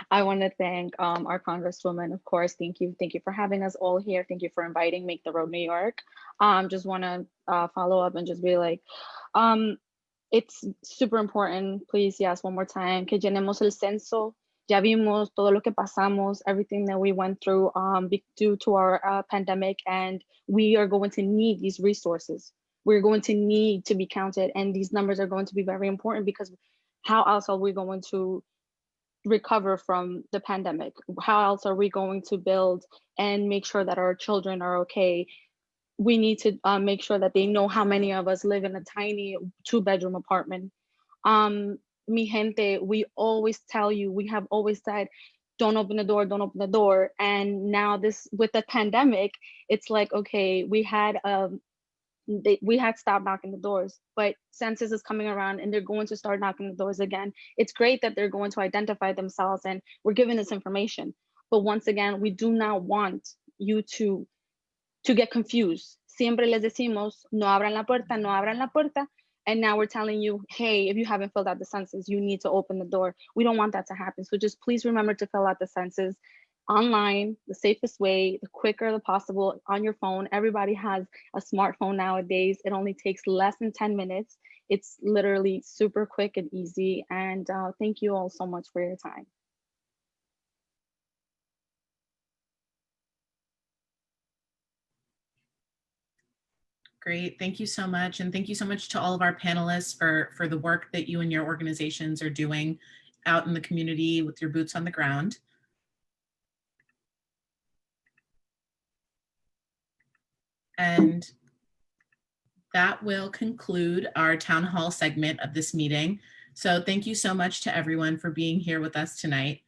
I want to thank our Congresswoman, of course. Thank you for having us all here. Thank you for inviting Make the Road New York. Just want to follow up and just be like, it's super important. Please, yes, one more time, que llenemos el censo. Ya vimos todo lo que pasamos, everything that we went through due to our pandemic, and we are going to need these resources. We're going to need to be counted, and these numbers are going to be very important, because how else are we going to recover from the pandemic? How else are we going to build and make sure that our children are okay? We need to make sure that they know how many of us live in a tiny 2-bedroom apartment. Mi gente, we always tell you, we have always said, don't open the door, don't open the door. And now this, with the pandemic, it's like, okay, we had stopped knocking the doors, but census is coming around and they're going to start knocking the doors again. It's great that they're going to identify themselves and we're giving this information. But once again, we do not want you to get confused. Siempre les decimos, no abran la puerta, no abran la puerta. And now we're telling you, hey, if you haven't filled out the census, you need to open the door. We don't want that to happen. So just please remember to fill out the census online, the safest way, the quicker the possible, on your phone. Everybody has a smartphone nowadays. It only takes less than 10 minutes. It's literally super quick and easy. And thank you all so much for your time. Great, thank you so much. And thank you so much to all of our panelists for the work that you and your organizations are doing out in the community with your boots on the ground. And that will conclude our town hall segment of this meeting. So thank you so much to everyone for being here with us tonight.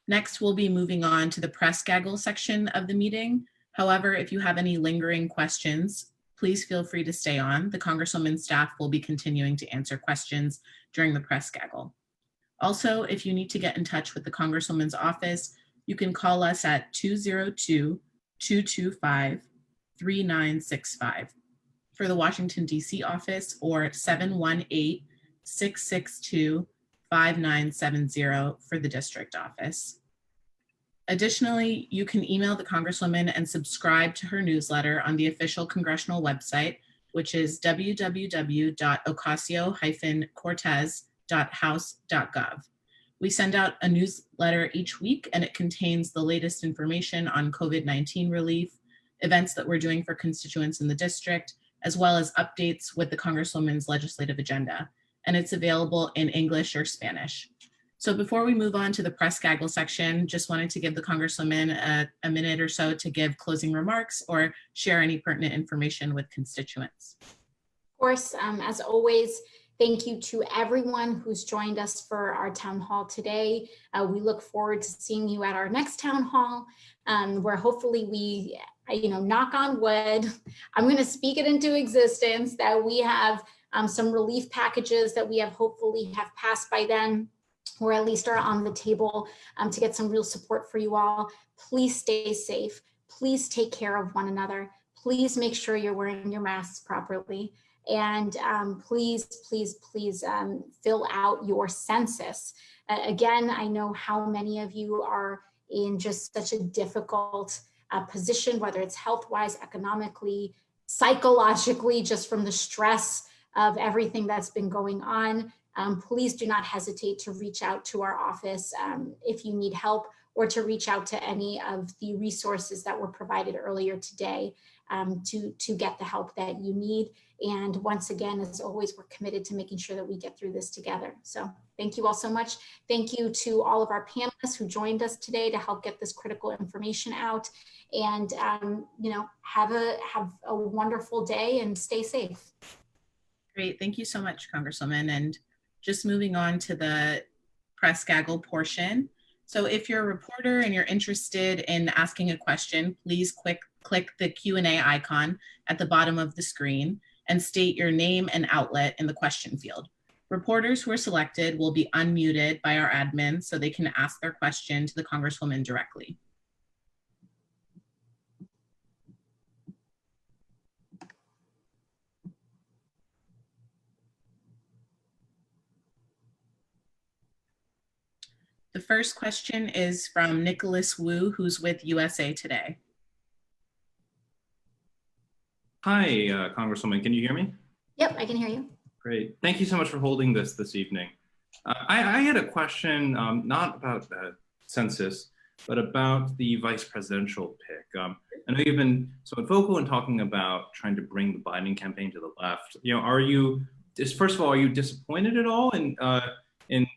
Next, we'll be moving on to the press gaggle section of the meeting. However, if you have any lingering questions, please feel free to stay on. The Congresswoman's staff will be continuing to answer questions during the press gaggle. Also, if you need to get in touch with the Congresswoman's office, you can call us at 202-225-3965 for the Washington, D.C. office, or 718-662-5970 for the district office. Additionally, you can email the Congresswoman and subscribe to her newsletter on the official Congressional website, which is www.ocasio-cortez.house.gov. We send out a newsletter each week, and it contains the latest information on COVID-19 relief, events that we're doing for constituents in the district, as well as updates with the Congresswoman's legislative agenda. And it's available in English or Spanish. So before we move on to the press gaggle section, just wanted to give the Congresswoman a minute or so to give closing remarks or share any pertinent information with constituents. Of course, as always, thank you to everyone who's joined us for our town hall today. We look forward to seeing you at our next town hall, where hopefully we, knock on wood, I'm going to speak it into existence, that we have some relief packages that we have hopefully have passed by then, or at least are on the table to get some real support for you all. Please stay safe. Please take care of one another. Please make sure you're wearing your masks properly. And please fill out your census. Again, I know how many of you are in just such a difficult position, whether it's health-wise, economically, psychologically, just from the stress of everything that's been going on. Please do not hesitate to reach out to our office if you need help, or to reach out to any of the resources that were provided earlier today to get the help that you need. And once again, as always, we're committed to making sure that we get through this together. So thank you all so much. Thank you to all of our panelists who joined us today to help get this critical information out. And have a wonderful day and stay safe. Great, thank you so much, Congresswoman. And Just moving on to the press gaggle portion. So if you're a reporter and you're interested in asking a question, please click the Q&A icon at the bottom of the screen and state your name and outlet in the question field. Reporters who are selected will be unmuted by our admin so they can ask their question to the Congresswoman directly. The first question is from Nicholas Wu, who's with USA Today. Hi, Congresswoman, can you hear me? Yep, I can hear you. Great. Thank you so much for holding this evening. I had a question, not about the census, but about the vice presidential pick. I know you've been so vocal in talking about trying to bring the Biden campaign to the left. You know, first of all, are you disappointed at all in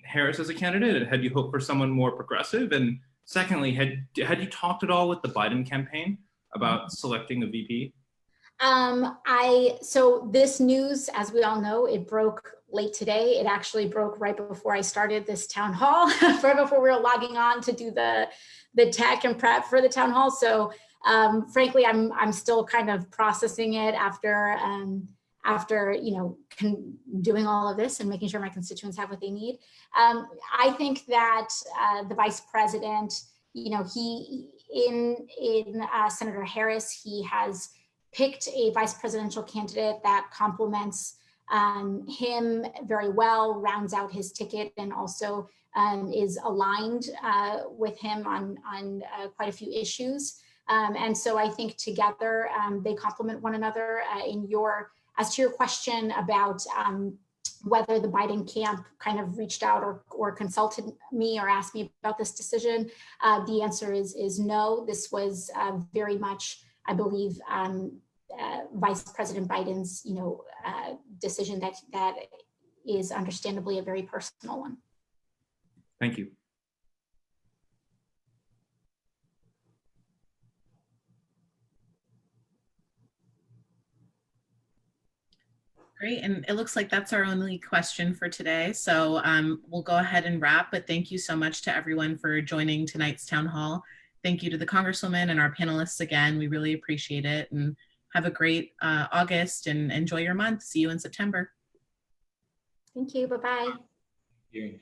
Harris as a candidate? Had you hoped for someone more progressive? And secondly, had you talked at all with the Biden campaign about selecting a VP? So this news, as we all know, it broke late today. It actually broke right before I started this town hall, right before we were logging on to do the tech and prep for the town hall. So frankly, I'm still kind of processing it after doing all of this and making sure my constituents have what they need. I think that the vice president, Senator Harris, he has picked a vice presidential candidate that complements him very well, rounds out his ticket, and also is aligned with him on quite a few issues. And so I think together they complement one another. As to your question about whether the Biden camp kind of reached out or consulted me or asked me about this decision, the answer is no. This was very much, I believe, Vice President Biden's, decision that is understandably a very personal one. Thank you. Great, and it looks like that's our only question for today. So we'll go ahead and wrap, but thank you so much to everyone for joining tonight's town hall. Thank you to the Congresswoman and our panelists again. We really appreciate it, and have a great August and enjoy your month. See you in September. Thank you, bye-bye. Thank you.